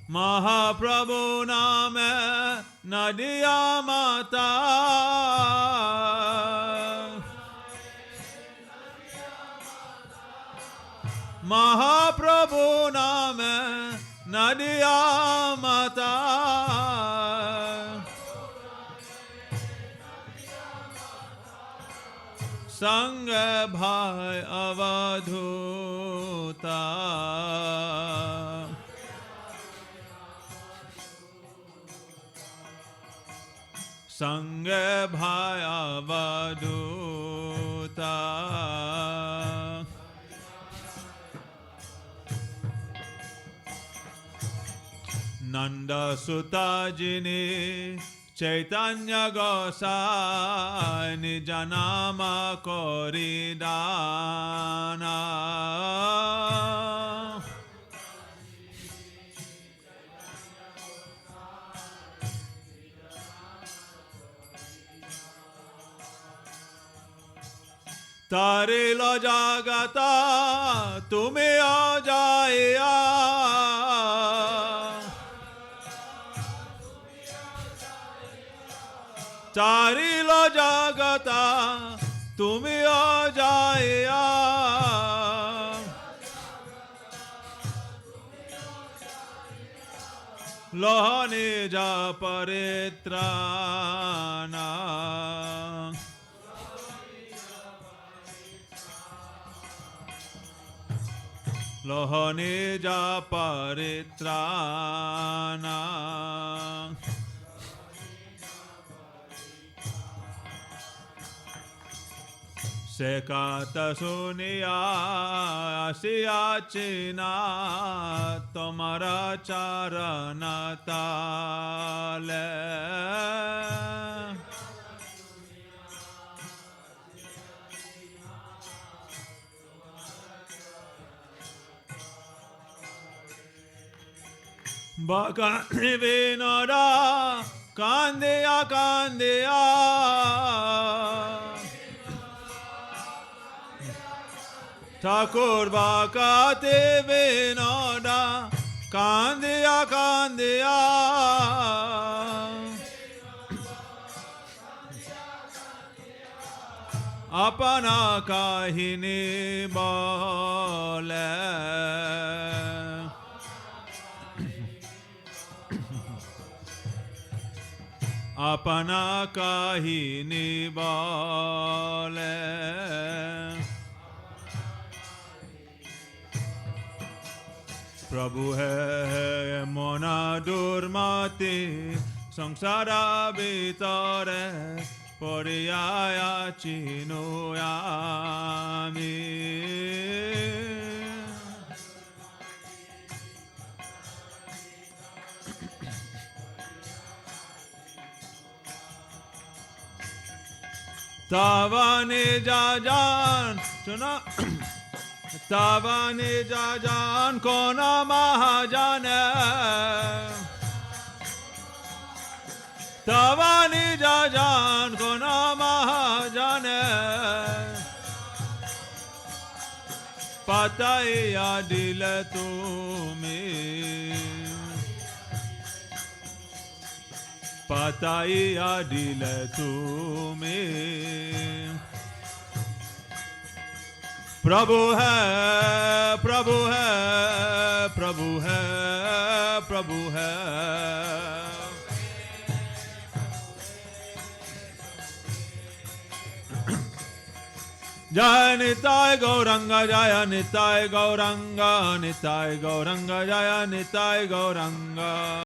[SPEAKER 3] महाप्रभु नाम नदिया माता महाप्रभु नाम नदिया माता संग भाई अवधूता संग भाई अवधूता नंद सुता जिने चैतन्य गोसाई निज नाम करि दाना तारिल जगता तुम्हें आ जाया তারিল জগতা তুমিও যাইয়া লহনে যা পরিত্রাণা লহনে যা পরিত্রাণা সে কথা শুনিয়া আসিয়াছি না তোমার চরণ তালে বাগানে বিনোরা কান্দিয়া কান্দিয়া ঠাকুর বাকাতে বিনোরা কান্দিয়া কান্দিয়া আপনা কাহিনী বলে अपना काहिनी बोले प्रभु है मोना दुर्मति संसारा भीतरे परिया चिनुयामी तावाने जाजान सुना तावाने जाजान कोना महाजाने तावाने जाजान कोना महाजाने पताया दिल तुम्हें पताया दिल तुम्हें प्रभु है प्रभु है प्रभु है प्रभु है जय निताय गौरंग जय निताय गौरंग निताय गौरंग जय निताय गौरंग